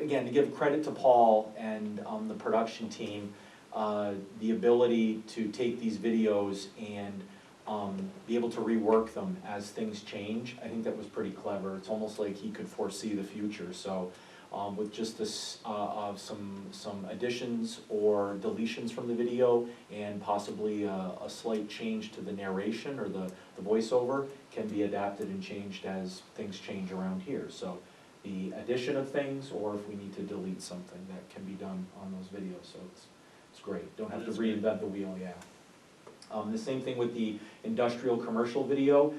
Speaker 3: again, to give credit to Paul and the production team, the ability to take these videos and be able to rework them as things change. I think that was pretty clever. It's almost like he could foresee the future, so with just this, some additions or deletions from the video and possibly a slight change to the narration or the voiceover can be adapted and changed as things change around here. So the addition of things, or if we need to delete something, that can be done on those videos, so it's great. Don't have to reinvent the wheel, yeah. The same thing with the industrial commercial video.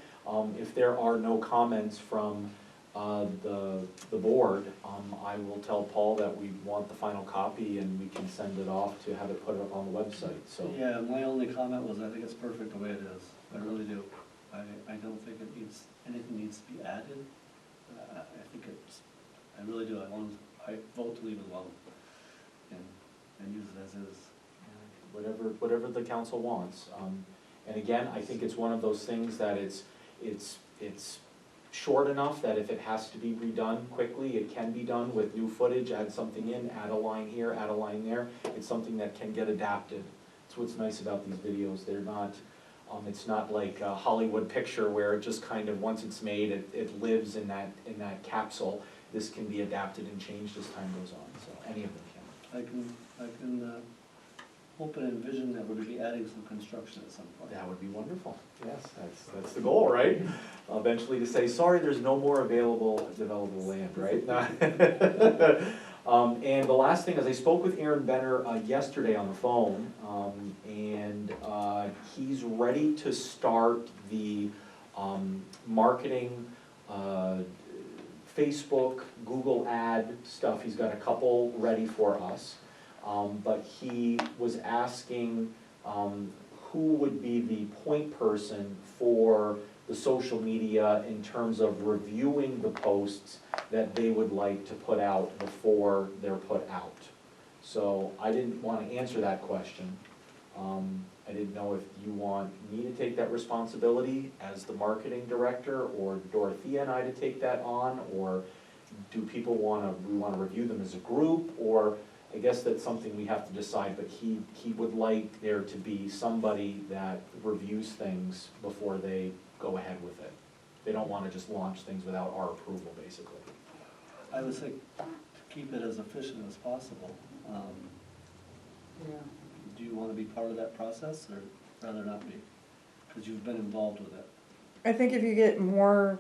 Speaker 3: If there are no comments from the board, I will tell Paul that we want the final copy and we can send it off to have it put up on the website, so.
Speaker 7: Yeah, my only comment was I think it's perfect the way it is. I really do. I don't think it needs, anything needs to be added. I think it's, I really do. I vote to leave it alone and use it as is.
Speaker 3: Whatever the council wants. And again, I think it's one of those things that it's short enough that if it has to be redone quickly, it can be done with new footage, add something in, add a line here, add a line there. It's something that can get adapted. That's what's nice about these videos. They're not, it's not like a Hollywood picture where it just kind of, once it's made, it lives in that capsule. This can be adapted and changed as time goes on, so any of them can.
Speaker 7: I can hope and envision that we're gonna be adding some construction at some point.
Speaker 3: That would be wonderful, yes, that's the goal, right? Eventually to say, sorry, there's no more available developable land, right? And the last thing is, I spoke with Aaron Benner yesterday on the phone, and he's ready to start the marketing, Facebook, Google ad stuff. He's got a couple ready for us. But he was asking who would be the point person for the social media in terms of reviewing the posts that they would like to put out before they're put out. So I didn't want to answer that question. I didn't know if you want me to take that responsibility as the marketing director, or Dorothea and I to take that on, or do people we want to review them as a group, or I guess that's something we have to decide, but he would like there to be somebody that reviews things before they go ahead with it. They don't want to just launch things without our approval, basically.
Speaker 7: I would say to keep it as efficient as possible.
Speaker 6: Yeah.
Speaker 7: Do you want to be part of that process, or rather not be? Because you've been involved with it.
Speaker 8: I think if you get more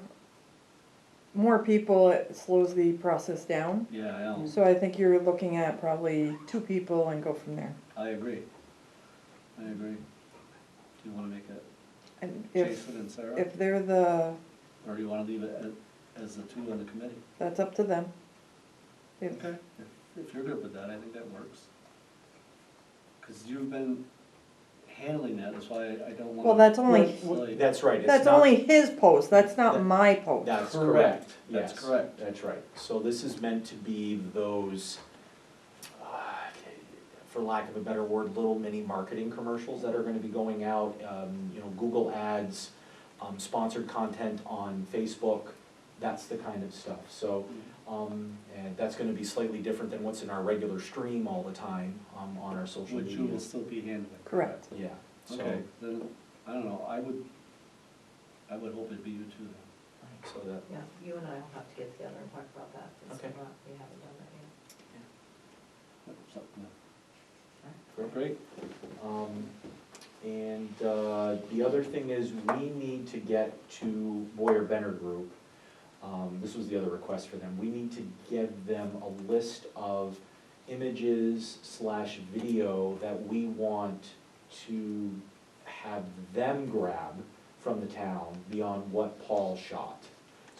Speaker 8: people, it slows the process down.
Speaker 7: Yeah, I know.
Speaker 8: So I think you're looking at probably 2 people and go from there.
Speaker 7: I agree. I agree. Do you want to make it
Speaker 8: And if,
Speaker 7: Jason and Sarah?
Speaker 8: if they're the,
Speaker 7: Or do you want to leave it as the 2 on the committee?
Speaker 8: that's up to them. If,
Speaker 7: Okay. If you're good with that, I think that works. Because you've been handling that, that's why I don't want to.
Speaker 8: Well, that's only,
Speaker 3: That's right. It's
Speaker 8: that's
Speaker 3: not-
Speaker 8: only his post, that's not
Speaker 3: That-
Speaker 8: my post.
Speaker 3: That's
Speaker 7: Correct.
Speaker 3: correct,
Speaker 7: That's
Speaker 3: yes.
Speaker 7: correct.
Speaker 3: That's right. So this is meant to be those, for lack of a better word, little mini marketing commercials that are gonna be going out, Google ads, sponsored content on Facebook, that's the kind of stuff. So, and that's gonna be slightly different than what's in our regular stream all the time, on our social
Speaker 7: Which
Speaker 3: media.
Speaker 7: you will still be handling.
Speaker 8: Correct.
Speaker 3: Yeah, so,
Speaker 7: Okay, then, I don't know, I would hope it'd be you two then.
Speaker 3: so that,
Speaker 4: Yeah, you and I will have to get together and talk about that, because
Speaker 3: Okay.
Speaker 4: we haven't done that yet.
Speaker 7: Something,
Speaker 3: great. And the other thing is, we need to get to Boyer Benner Group. This was the other request for them. We need to give them a list of images / video that we want to have them grab from the town beyond what Paul shot.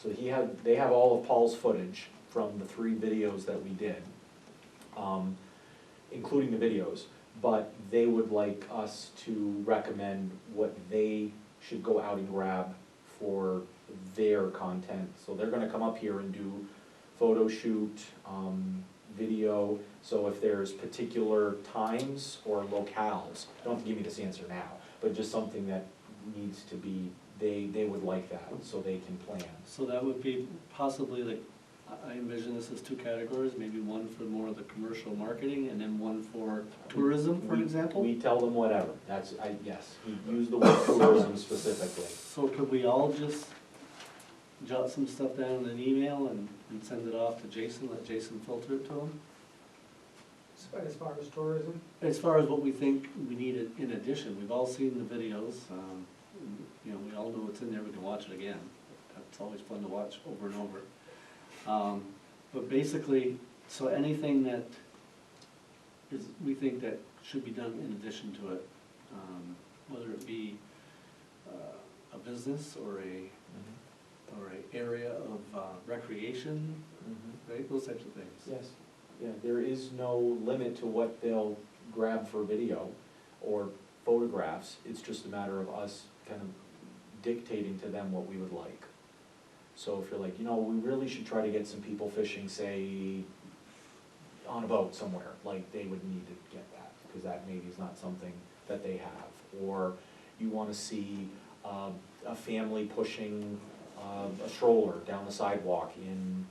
Speaker 3: So they have all of Paul's footage from the 3 videos that we did, including the videos. But they would like us to recommend what they should go out and grab for their content. So they're gonna come up here and do photo shoot, video. So if there's particular times or locales, you don't have to give me this answer now, but just something that needs to be, they would like that, so they can plan.
Speaker 7: so that would be possibly like I envision this as two categories, maybe one for more of the commercial marketing and then one for tourism, for example?
Speaker 3: We tell them whatever, yes, we use the word tourism specifically.
Speaker 7: So could we all just jot some stuff down in an email and send it off to Jason, let Jason filter it to him?
Speaker 6: As far as tourism,
Speaker 7: As far as what we think we need in addition, we've all seen the videos, you know, we all know what's in there, we can watch it again. It's always fun to watch over and over. But basically, so anything that we think that should be done in addition to it, whether it be a business or a area of recreation, right, those types of things.
Speaker 3: Yes, yeah, there is no limit to what they'll grab for video or photographs, it's just a matter of us kind of dictating to them what we would like. So if you're like, you know, we really should try to get some people fishing, say, on a boat somewhere, like they would need to get that, because that maybe is not something that they have. Or you wanna see a family pushing a stroller down the sidewalk in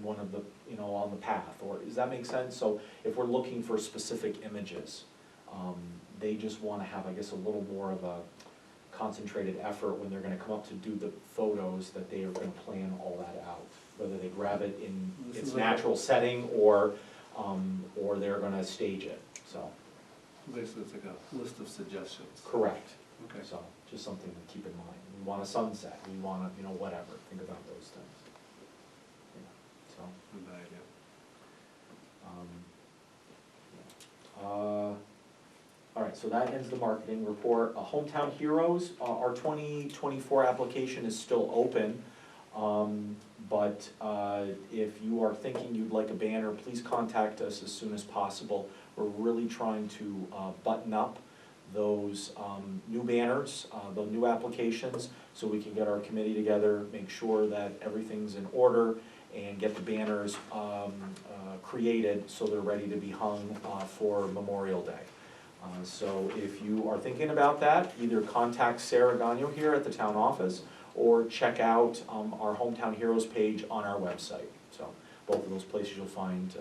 Speaker 3: one of the, you know, on the path, or, does that make sense? So if we're looking for specific images, they just wanna have, I guess, a little more of a concentrated effort when they're gonna come up to do the photos, that they are gonna plan all that out. Whether they grab it in its natural setting or they're gonna stage it, so.
Speaker 7: Basically, it's like a list of suggestions.
Speaker 3: Correct.
Speaker 7: Okay.
Speaker 3: So, just something to keep in mind. We want a sunset, we want to, you know, whatever, think about those things. Yeah, so.
Speaker 7: Good idea.
Speaker 3: All right, so that ends the marketing report. Hometown Heroes, our 2024 application is still open. But if you are thinking you'd like a banner, please contact us as soon as possible. We're really trying to button up those new banners, the new applications, so we can get our committee together, make sure that everything's in order, and get the banners created so they're ready to be hung for Memorial Day. So if you are thinking about that, either contact Sarah Gagno here at the town office, or check out our Hometown Heroes page on our website. So both of those places you'll find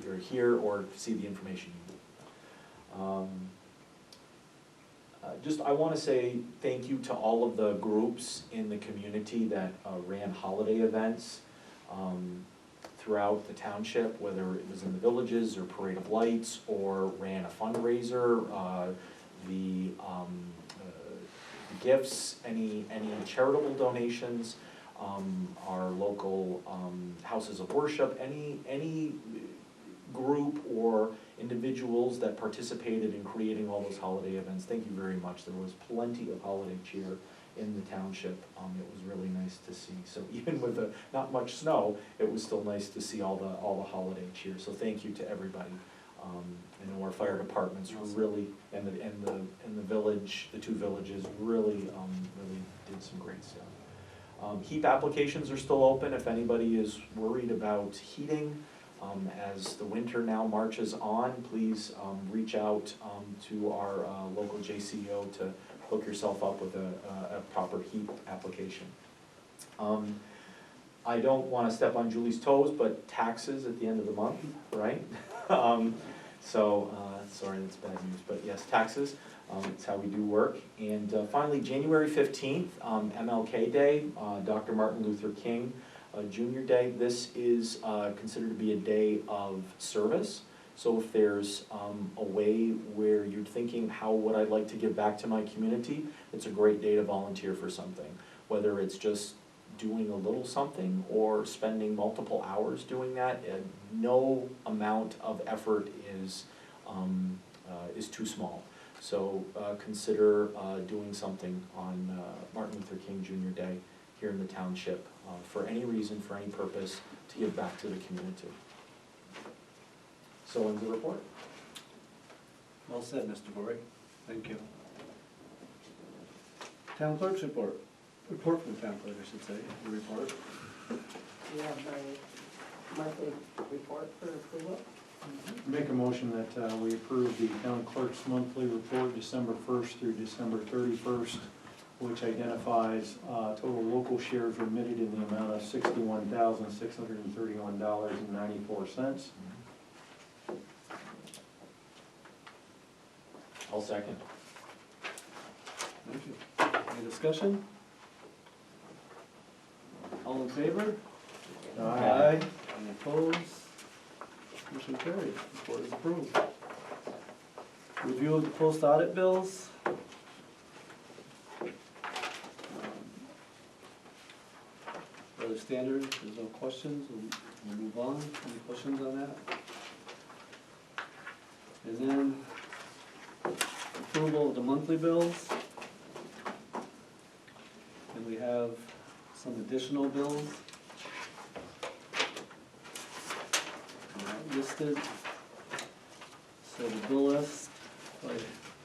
Speaker 3: either here or see the information you need. I want to say thank you to all of the groups in the community that ran holiday events throughout the township, whether it was in the villages or Parade of Lights, or ran a fundraiser, the gifts, any charitable donations, our local houses of worship, any group or individuals that participated in creating all those holiday events. Thank you very much. There was plenty of holiday cheer in the township. It was really nice to see. So even with not much snow, it was still nice to see all the holiday cheer. So thank you to everybody. I know our fire departments were really, and the village, the two villages really did some great stuff. Heat applications are still open if anybody is worried about heating. As the winter now marches on, please reach out to our local JCO to hook yourself up with a proper heat application. I don't want to step on Julie's toes, but taxes at the end of the month, right? Sorry, that's bad news, but yes, taxes, it's how we do work. And finally, January 15th, MLK Day, Dr. Martin Luther King Jr. Day. This is considered to be a day of service. So if there's a way where you're thinking, how would I like to give back to my community, it's a great day to volunteer for something. Whether it's just doing a little something or spending multiple hours doing that, no amount of effort is too small. So consider doing something on Martin Luther King Jr. Day here in the township for any reason, for any purpose, to give back to the community. So ends the report.
Speaker 7: Well said, Mr. Bory. Thank you. Town clerk's report. Report from the town clerk, I should say. The report.
Speaker 2: You have my monthly report for approval.
Speaker 9: Make a motion that we approve the town clerk's monthly report, December 1st through December 31st, which identifies total local shares remitted in the amount of $61,631.94.
Speaker 3: I'll second.
Speaker 7: Thank you. Any discussion? All in favor?
Speaker 3: Aye.
Speaker 7: Any opposed? Motion carried. Report is approved. Review of the post audit bills. Rather standard, there's no questions, we'll move on. Any questions on that? And then approval of the monthly bills. And we have some additional bills listed. So the bill list by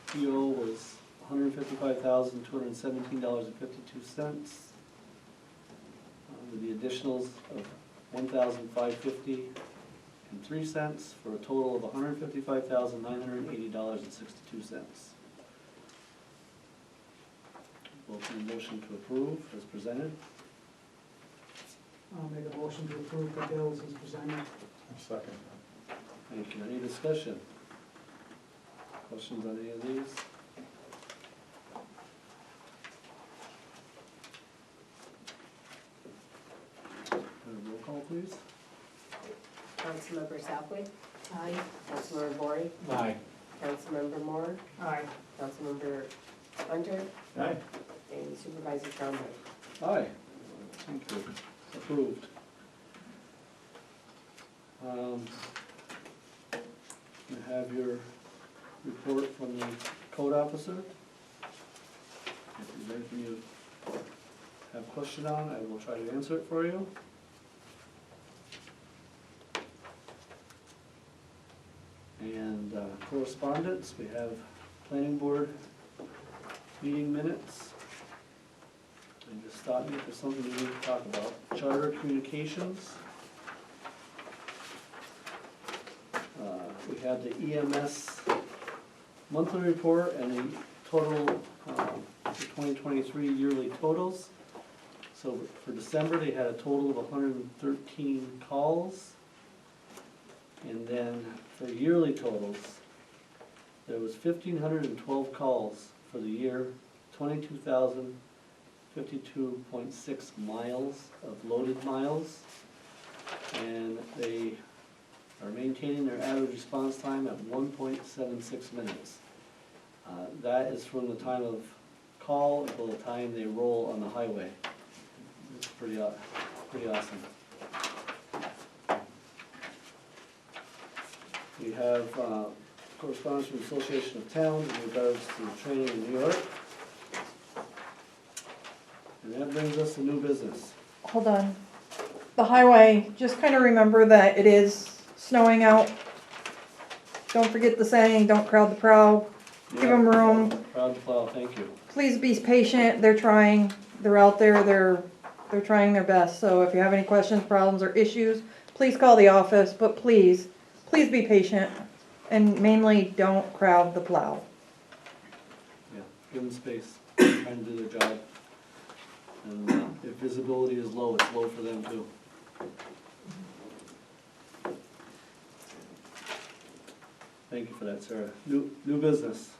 Speaker 7: PO was $155,217.52. With the additionals of $1,550.03 for a total of $155,980.62. Welcome motion to approve as presented.
Speaker 6: I'll make a motion to approve the bills as presented.
Speaker 9: Second.
Speaker 7: Thank you. Any discussion? Questions on any of these? Roll call, please.
Speaker 2: Councilmember Southwick,
Speaker 4: Aye.
Speaker 2: Councilmember Bory,
Speaker 3: Aye.
Speaker 2: Councilmember Moore,
Speaker 6: Aye.
Speaker 2: Councilmember Hunter,
Speaker 9: Aye.
Speaker 2: and Supervisor Trombley.
Speaker 7: Aye. Thank you. Approved. You have your report from the code officer. If there's anything you have question on, I will try to answer it for you. And correspondence, we have planning board meeting minutes. And just stop me if there's something you need to talk about. Charter communications. We have the EMS monthly report and the total, the 2023 yearly totals. So for December, they had a total of 113 calls. And then for yearly totals, there was 1,512 calls for the year, 22,052.6 miles of loaded miles. And they are maintaining their average response time at 1.76 minutes. That is from the time of call until the time they roll on the highway. It's pretty awesome. We have correspondence from the Association of Towns in regards to training in New York. And that brings us to new business.
Speaker 8: Hold on. The highway, just kind of remember that it is snowing out. Don't forget the saying, don't crowd the prow. Give them room.
Speaker 7: Proud to plow, thank you.
Speaker 8: Please be patient. They're trying. They're out there. They're trying their best. So if you have any questions, problems, or issues, please call the office. But please be patient. And mainly, don't crowd the plow.
Speaker 7: Yeah, give them space, trying to do their job. And if visibility is low, it's low for them too. Thank you for that, Sarah. New business.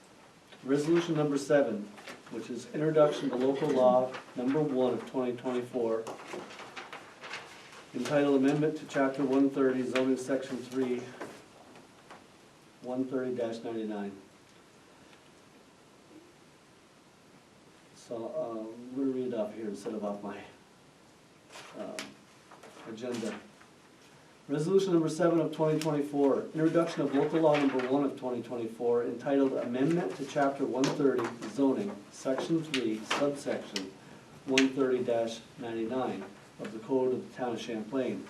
Speaker 7: Resolution number 7, which is introduction to local law number 1 of 2024, entitled Amendment to Chapter 130, zoning section 3, 130-99. So I'm going to read it off here instead of off my agenda. Resolution number 7 of 2024, introduction of local law number 1 of 2024, entitled Amendment to Chapter 130, zoning, section 3, subsection 130-99 of the Code of the Town of Champlain.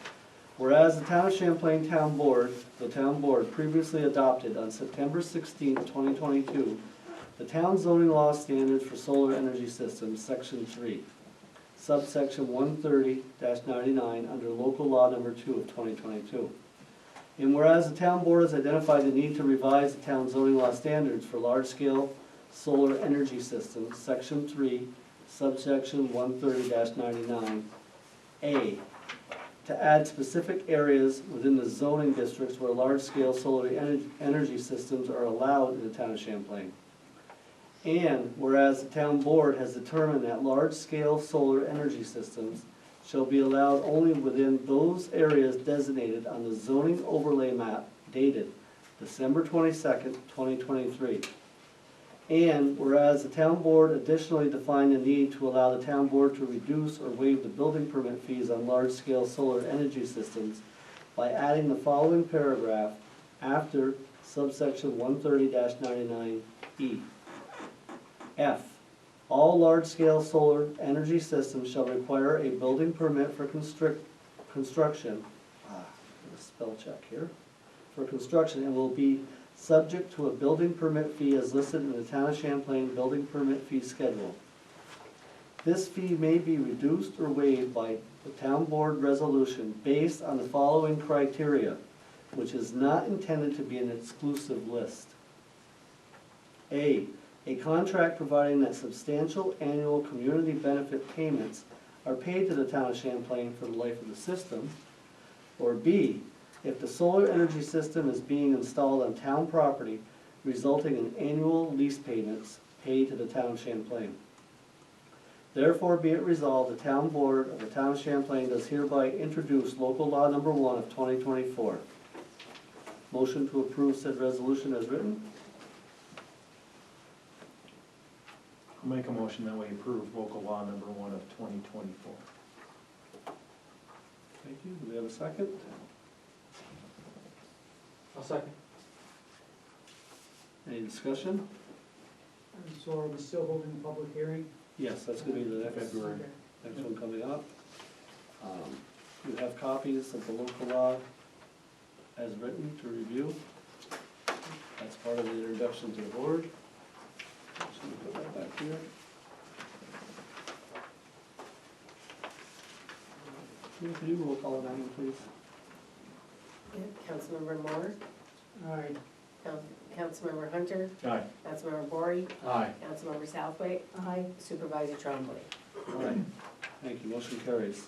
Speaker 7: Whereas the Town of Champlain Town Board, the Town Board previously adopted on September 16, 2022, the Town Zoning Law Standards for Solar Energy Systems, section 3, subsection 130-99 under local law number 2 of 2022. And whereas the town board has identified the need to revise the town zoning law standards for large-scale solar energy systems, section 3, subsection 130-99. A, to add specific areas within the zoning districts where large-scale solar energy systems are allowed in the town of Champlain. And whereas the town board has determined that large-scale solar energy systems shall be allowed only within those areas designated on the zoning overlay map dated December 22nd, 2023. And whereas the town board additionally defined the need to allow the town board to reduce or waive the building permit fees on large-scale solar energy systems by adding the following paragraph after subsection 130-99E. F, all large-scale solar energy systems shall require a building permit for construction, spell check here, for construction, and will be subject to a building permit fee as listed in the Town of Champlain Building Permit Fee Schedule. This fee may be reduced or waived by the town board resolution based on the following criteria, which is not intended to be an exclusive list. A contract providing that substantial annual community benefit payments are paid to the Town of Champlain for the life of the system. Or B, if the solar energy system is being installed on town property, resulting in annual lease payments paid to the Town of Champlain. Therefore be it resolved, the Town Board of the Town of Champlain does hereby introduce local law number 1 of 2024. Motion to approve said resolution as written.
Speaker 9: I'll make a motion that we approve local law number 1 of 2024.
Speaker 7: Thank you. Do we have a second?
Speaker 3: I'll second.
Speaker 7: Any discussion?
Speaker 6: So are we still holding a public hearing?
Speaker 7: Yes, that's going to be the next
Speaker 9: February.
Speaker 6: Okay.
Speaker 7: one coming up. You have copies of the local law as written to review. That's part of the introduction to the board. Just gonna put that back here. Can you roll call on that one, please?
Speaker 2: Councilmember Moore,
Speaker 6: Aye.
Speaker 2: Councilmember Hunter,
Speaker 9: Aye.
Speaker 2: Councilmember Bory,
Speaker 9: Aye.
Speaker 2: Councilmember Southwick,
Speaker 4: Aye.
Speaker 2: Supervisor Trombley.
Speaker 7: All right. Thank you, motion carries.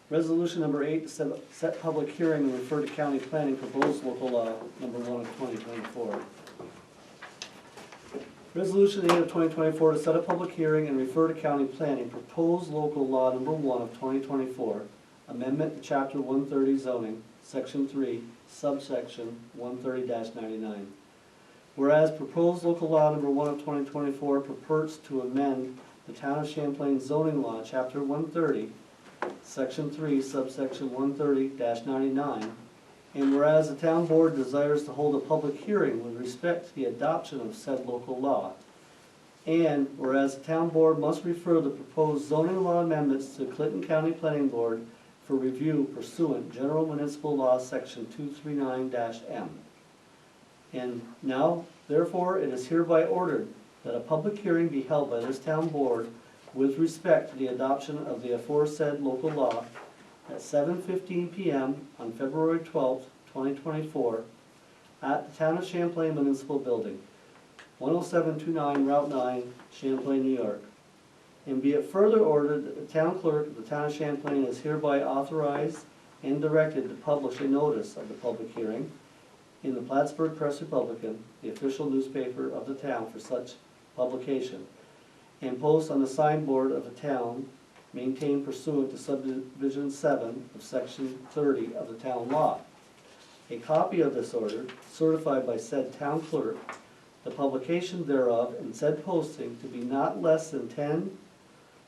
Speaker 7: Resolution number 8, to set public hearing and refer to county planning proposed local law number 1 of 2024. Resolution 8 of 2024 to set a public hearing and refer to county planning proposed local law number 1 of 2024, amendment to chapter 130 zoning, section 3, subsection 130-99. Whereas proposed local law number 1 of 2024 purports to amend the Town of Champlain zoning law, chapter 130, section 3, subsection 130-99, and whereas the town board desires to hold a public hearing with respect to the adoption of said local law, and whereas the town board must refer the proposed zoning law amendments to Clinton County Planning Board for review pursuant General Municipal Law, section 239-M. And now, therefore, it is hereby ordered that a public hearing be held by this town board with respect to the adoption of the aforesaid local law at 7:15 p.m. on February 12th, 2024, at the Town of Champlain Municipal Building, 10729 Route 9, Champlain, New York. And be it further ordered that the town clerk of the Town of Champlain is hereby authorized and directed to publish a notice of the public hearing in the Plattsburgh Press Republican, the official newspaper of the town for such publication, and post on the signboard of the town maintained pursuant to subdivision 7 of section 30 of the town law. A copy of this order, certified by said town clerk, the publication thereof and said posting to be not less than 10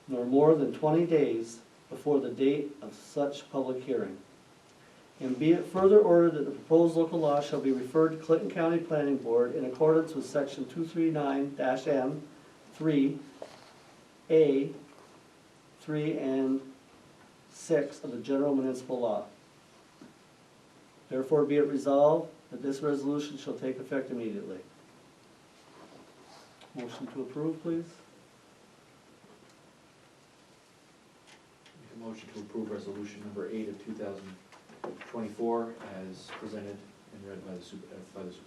Speaker 7: nor more than 20 days before the date of such public hearing. And be it further ordered that the proposed local law shall be referred to Clinton County Planning Board in accordance with section 239-M 3A 3 and 6 of the General Municipal Law. Therefore be it resolved that this resolution shall take effect immediately. Motion to approve, please.
Speaker 3: Make a motion to approve resolution number 8 of 2024 as presented and read by the supervisor.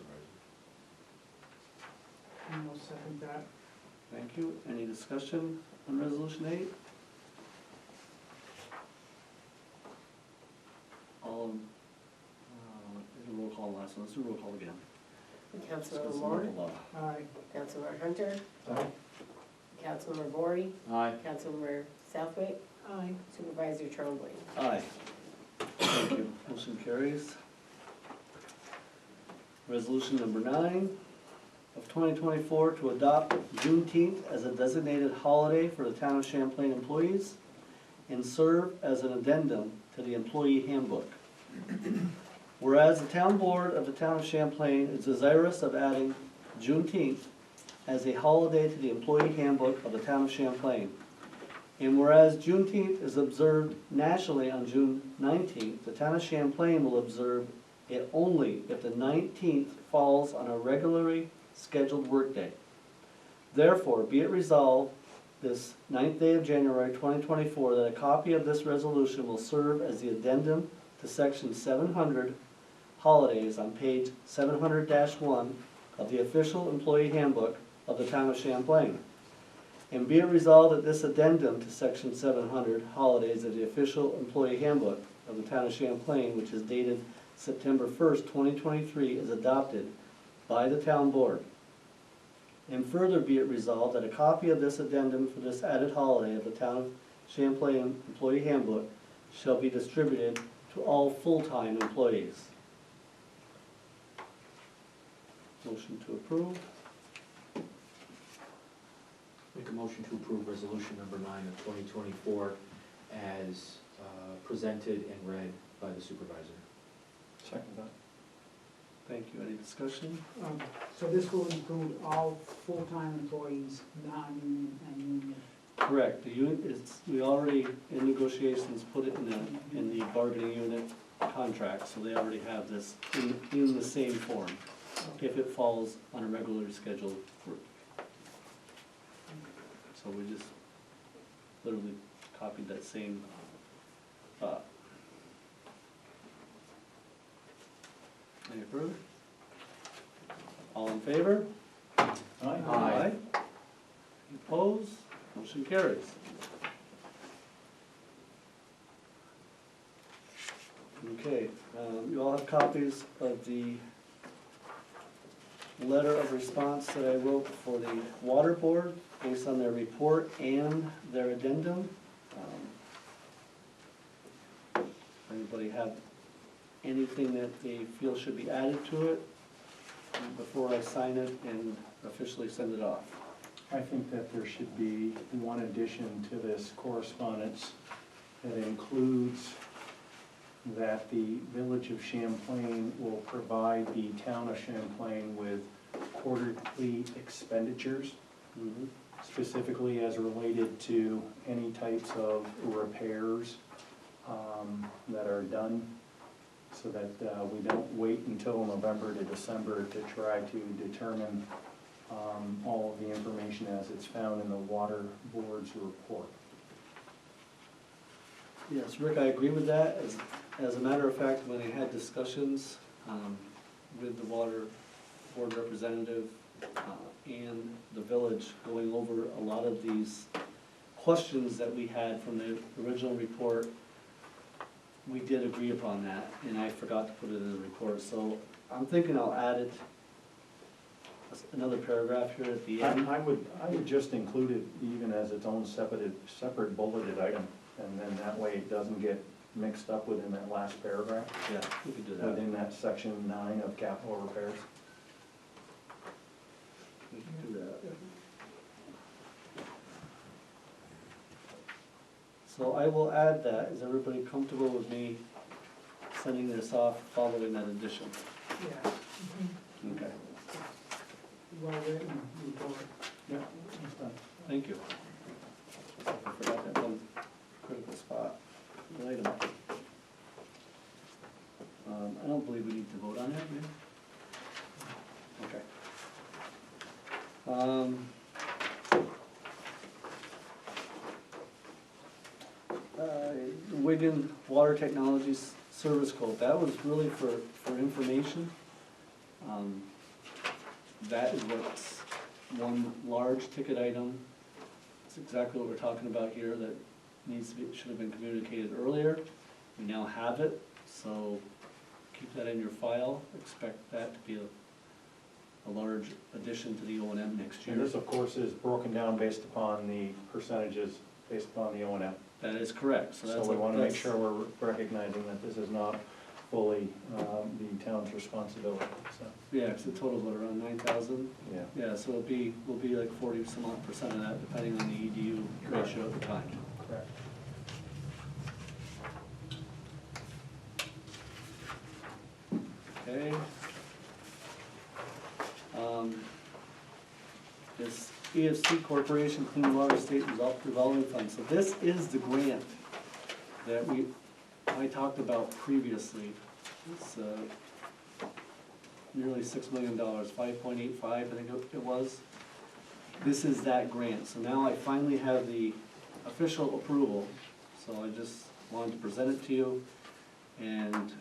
Speaker 6: And I'll second that.
Speaker 7: Thank you. Any discussion on resolution 8? All, there's a roll call last one, let's do a roll call again.
Speaker 2: Councilmember Moore,
Speaker 6: Aye.
Speaker 2: Councilmember Hunter,
Speaker 9: Aye.
Speaker 2: Councilmember Vorey,
Speaker 9: Aye.
Speaker 2: Councilmember Southwick,
Speaker 4: Aye.
Speaker 2: Supervisor Trombley.
Speaker 7: Aye. Thank you. Motion carries. Resolution number 9 of 2024 to adopt Juneteenth as a designated holiday for the town of Champlain employees and serve as an addendum to the employee handbook. Whereas the town board of the town of Champlain is desirous of adding Juneteenth as a holiday to the employee handbook of the town of Champlain. And whereas Juneteenth is observed nationally on June 19th, the town of Champlain will observe it only if the 19th falls on a regularly scheduled workday. Therefore, be it resolved this 9th day of January 2024 that a copy of this resolution will serve as the addendum to section 700 holidays on page 700-1 of the official employee handbook of the town of Champlain. And be it resolved that this addendum to section 700 holidays of the official employee handbook of the town of Champlain, which is dated September 1st, 2023, is adopted by the town board. And further be it resolved that a copy of this addendum for this added holiday of the town of Champlain employee handbook shall be distributed to all full-time employees. Motion to approve.
Speaker 3: Make a motion to approve resolution number 9 of 2024 as presented and read by the supervisor.
Speaker 9: Second that.
Speaker 7: Thank you. Any discussion?
Speaker 6: So this will include all full-time employees, non-union and union.
Speaker 7: Correct. The unit is, we already, in negotiations, put it in the bargaining unit contract, so they already have this in the same form, if it falls on a regularly scheduled work. So we just literally copied that same thought. Any further? All in favor? Aye. Opposed? Motion carries. Okay, you all have copies of the letter of response that I wrote for the water board based on their report and their addendum. Anybody have anything that they feel should be added to it before I sign it and officially send it off?
Speaker 9: I think that there should be one addition to this correspondence that includes that the village of Champlain will provide the town of Champlain with quarterly expenditures, specifically as related to any types of repairs that are done, so that we don't wait until November to December to try to determine all of the information as it's found in the water board's report.
Speaker 7: Yes, Rick, I agree with that. As a matter of fact, when I had discussions with the water board representative and the village, going over a lot of these questions that we had from the original report, we did agree upon that, and I forgot to put it in the report, so I'm thinking I'll add it, another paragraph here at the end.
Speaker 9: I would just include it even as its own separate bulleted item, and then that way it doesn't get mixed up within that last paragraph,
Speaker 7: Yeah, we could do that.
Speaker 9: within that section 9 of capital repairs.
Speaker 7: We could do that. So I will add that. Is everybody comfortable with me sending this off following that addition?
Speaker 6: Yeah,
Speaker 7: Okay,
Speaker 6: well written report.
Speaker 9: Yeah, that's done.
Speaker 7: thank you. I forgot that one critical spot. Good item. I don't believe we need to vote on it, yeah? Okay. Wigan Water Technologies Service Code, that was really for information. That is what's one large ticket item. It's exactly what we're talking about here, that needs to be, should have been communicated earlier. We now have it, so keep that in your file. Expect that to be a large addition to the O and M next year.
Speaker 9: And this, of course, is broken down based upon the percentages, based upon the O and M.
Speaker 7: That is correct, so
Speaker 9: So
Speaker 7: that's.
Speaker 9: we want to make
Speaker 7: that's-
Speaker 9: sure we're recognizing that this is not fully the town's responsibility, so,
Speaker 7: Yeah, 'cause it totals what, around 9,000?
Speaker 9: yeah.
Speaker 7: Yeah, so will be like 40 some odd percent of that, depending on the EDU ratio at the time.
Speaker 9: Correct.
Speaker 7: Okay. This EFC Corporation Clean Water State Revolving Fund, so this is the grant that I talked about previously. It's nearly $6 million, 5.85, I think it was. This is that grant, so now I finally have the official approval, so I just wanted to present it to you and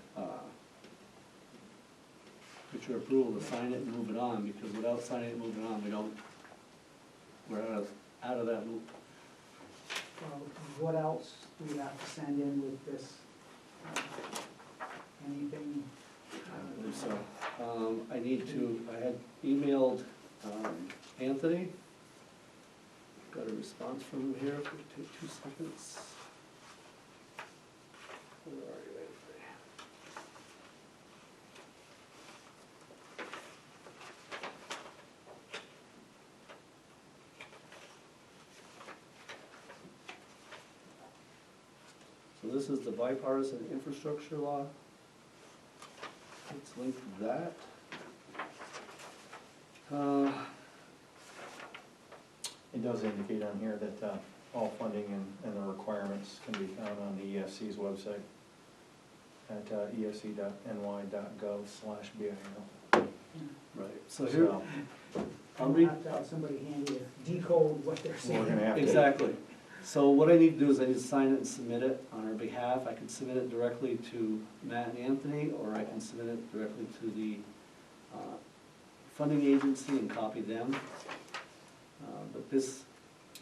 Speaker 7: get your approval to sign it and move it on, because without signing it and moving on, we're out of that loop.
Speaker 6: What else do we have to send in with this? Anything?
Speaker 7: I believe so. I had emailed Anthony. Got a response from him here, if we could take 2 seconds. Where are you, Anthony? So this is the bipartisan infrastructure law. Let's link to that.
Speaker 9: It does indicate on here that all funding and the requirements can be found on the EFC's website at efc.ny.gov/BIL.
Speaker 7: Right, so here,
Speaker 9: So
Speaker 7: I'll
Speaker 6: I'll
Speaker 7: read,
Speaker 6: have to have somebody handy to decode what they're
Speaker 9: we're
Speaker 6: saying.
Speaker 9: gonna have to.
Speaker 7: exactly. So what I need to do is I need to sign it and submit it on our behalf. I can submit it directly to Matt and Anthony, or I can submit it directly to the funding agency and copy them. But this,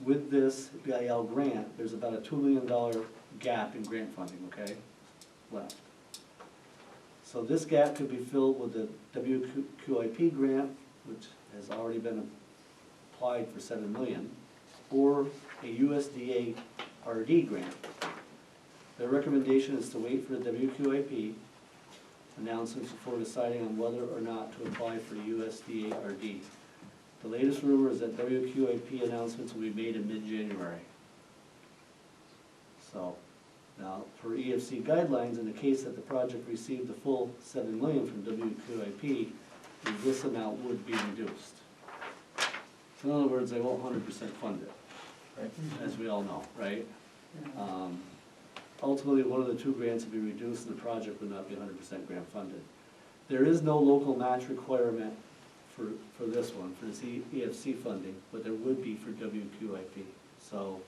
Speaker 7: with this BIL grant, there's about a $2 million gap in grant funding, okay, left. So this gap could be filled with the WQIP grant, which has already been applied for $7 million, or a USDA RD grant. Their recommendation is to wait for the WQIP announcements before deciding on whether or not to apply for USDA RD. The latest rumor is that WQIP announcements will be made in mid-January. So, now, per EFC guidelines, in the case that the project received the full $7 million from WQIP, then this amount would be reduced. So in other words, they won't 100% fund it,
Speaker 9: Right.
Speaker 7: as we all know, right?
Speaker 6: Yeah.
Speaker 7: Ultimately, one of the 2 grants would be reduced and the project would not be 100% grant funded. There is no local match requirement for this one, for this EFC funding, but there would be for WQIP. So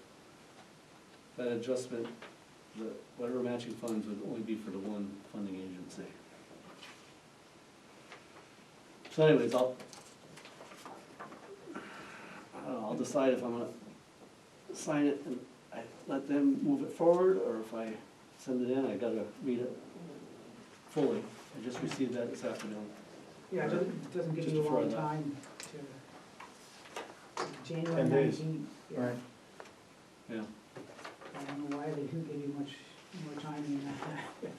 Speaker 7: that adjustment, whatever matching funds would only be for the one funding agency. So anyways, I don't know, I'll decide if I'm gonna sign it and I let them move it forward, or if I send it in, I gotta read it fully. I just received that this afternoon.
Speaker 6: Yeah, it doesn't give
Speaker 7: Just
Speaker 6: you a
Speaker 7: before
Speaker 6: long
Speaker 7: that.
Speaker 6: time to, January
Speaker 9: 10 days.
Speaker 6: 19th. Yeah.
Speaker 9: Right.
Speaker 7: Yeah.
Speaker 6: I don't know why they didn't give you much more time than that.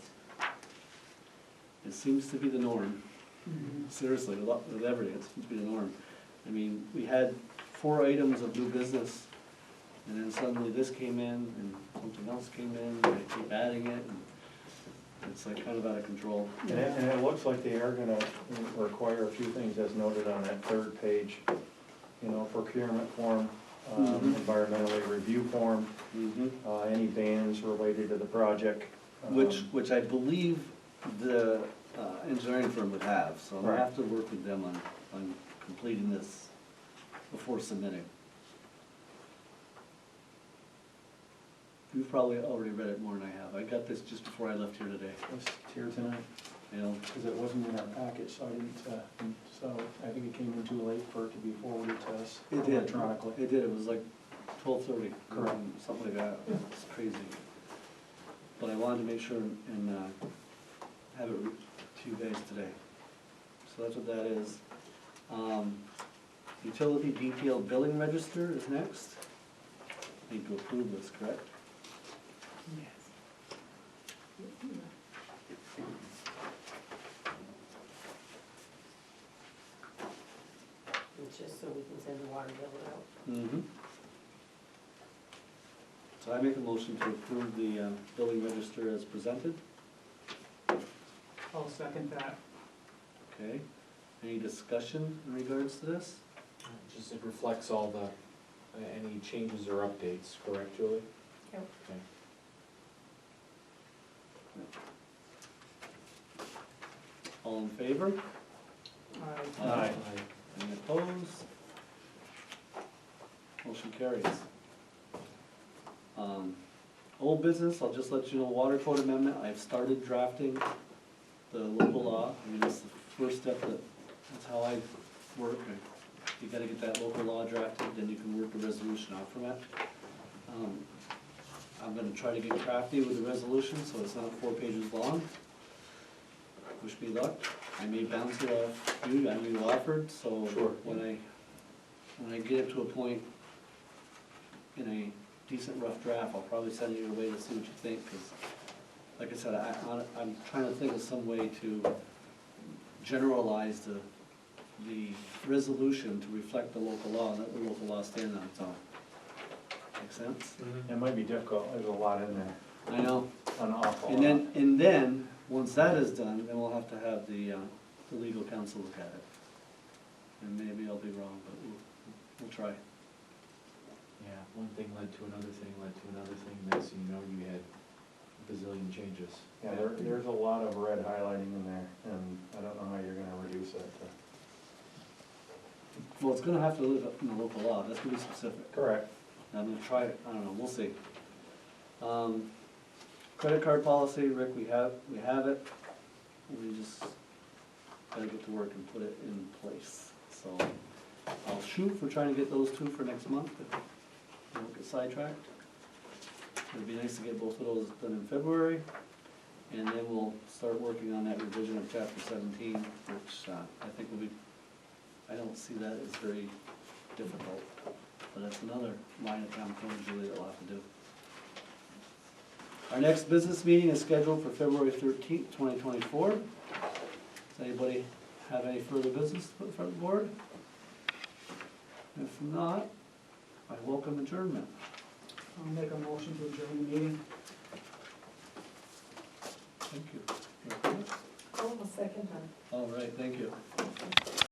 Speaker 7: It seems to be the norm.
Speaker 6: Mhm.
Speaker 7: Seriously, with everything, it seems to be the norm. I mean, we had 4 items of new business, and then suddenly this came in, and something else came in, and they keep adding it, and it's like kind of out of control.
Speaker 9: And it looks like they are gonna require a few things as noted on that 3rd page. You know, procurement form,
Speaker 7: Mhm.
Speaker 9: environmentally review form, any bans related to the project.
Speaker 7: Which I believe the engineering firm would have, so I'm gonna
Speaker 9: Right.
Speaker 7: have to work with them on completing this before submitting. You've probably already read it more than I have. I got this just before I left here today.
Speaker 9: It's here tonight.
Speaker 7: you know,
Speaker 9: Because it wasn't in our package, so I didn't, so I think it came in too late for it to be forwarded to us
Speaker 7: it did.
Speaker 9: electronically.
Speaker 7: It did, it was like 12:30.
Speaker 9: Correct.
Speaker 7: Something like that, it's crazy. But I wanted to make sure and have it to you guys today. So that's what that is. Utility detail billing register is next. Need to approve this, correct?
Speaker 2: It's just so we can send the water bill out.
Speaker 7: Mm-hmm. So I make a motion to approve the billing register as presented.
Speaker 6: I'll second that.
Speaker 7: Okay. Any discussion in regards to this?
Speaker 3: Just it reflects all the, any changes or updates, correct, Julie?
Speaker 4: Yep.
Speaker 3: Okay.
Speaker 7: All in favor?
Speaker 6: Aye.
Speaker 7: Any opposed? Motion carries. Old business, I'll just let you know, water code amendment, I've started drafting the local law. I mean, that's the first step, that's how I work. You gotta get that local law drafted, then you can work the resolution out from it. I'm gonna try to get crafty with the resolution, so it's not 4 pages long. Wish me luck. I may bounce it off you, I mean Wofford, so
Speaker 3: Sure.
Speaker 7: when I get it to a point in a decent rough draft, I'll probably send you away to see what you think, because like I said, I'm trying to think of some way to generalize the resolution to reflect the local law, and let the local law stand on its own. Make sense?
Speaker 9: It might be difficult, there's a lot in there,
Speaker 7: I know.
Speaker 9: an awful
Speaker 7: And
Speaker 9: lot.
Speaker 7: then, once that is done, then we'll have to have the legal counsel look at it. And maybe I'll be wrong, but we'll try.
Speaker 3: Yeah, one thing led to another thing, led to another thing, next thing you know, you had a bazillion changes.
Speaker 9: Yeah, there's a lot of red highlighting in there, and I don't know how you're gonna reduce it to.
Speaker 7: Well, it's gonna have to live up in the local law, that's gonna be specific.
Speaker 9: Correct.
Speaker 7: I'm gonna try it, I don't know, we'll see. Credit card policy, Rick, we have it, we just gotta get to work and put it in place. So, I'll shoot for trying to get those two for next month, if we don't get sidetracked. It'd be nice to get both of those done in February, and then we'll start working on that revision of chapter 17, which I think will be, I don't see that as very difficult, but that's another line of town code really that we'll have to do. Our next business meeting is scheduled for February 13th, 2024. Does anybody have any further business to put in front of the board? If not, I welcome adjournment.
Speaker 6: I'll make a motion to adjourn the meeting.
Speaker 7: Thank you.
Speaker 2: Oh, a second time.
Speaker 7: All right, thank you.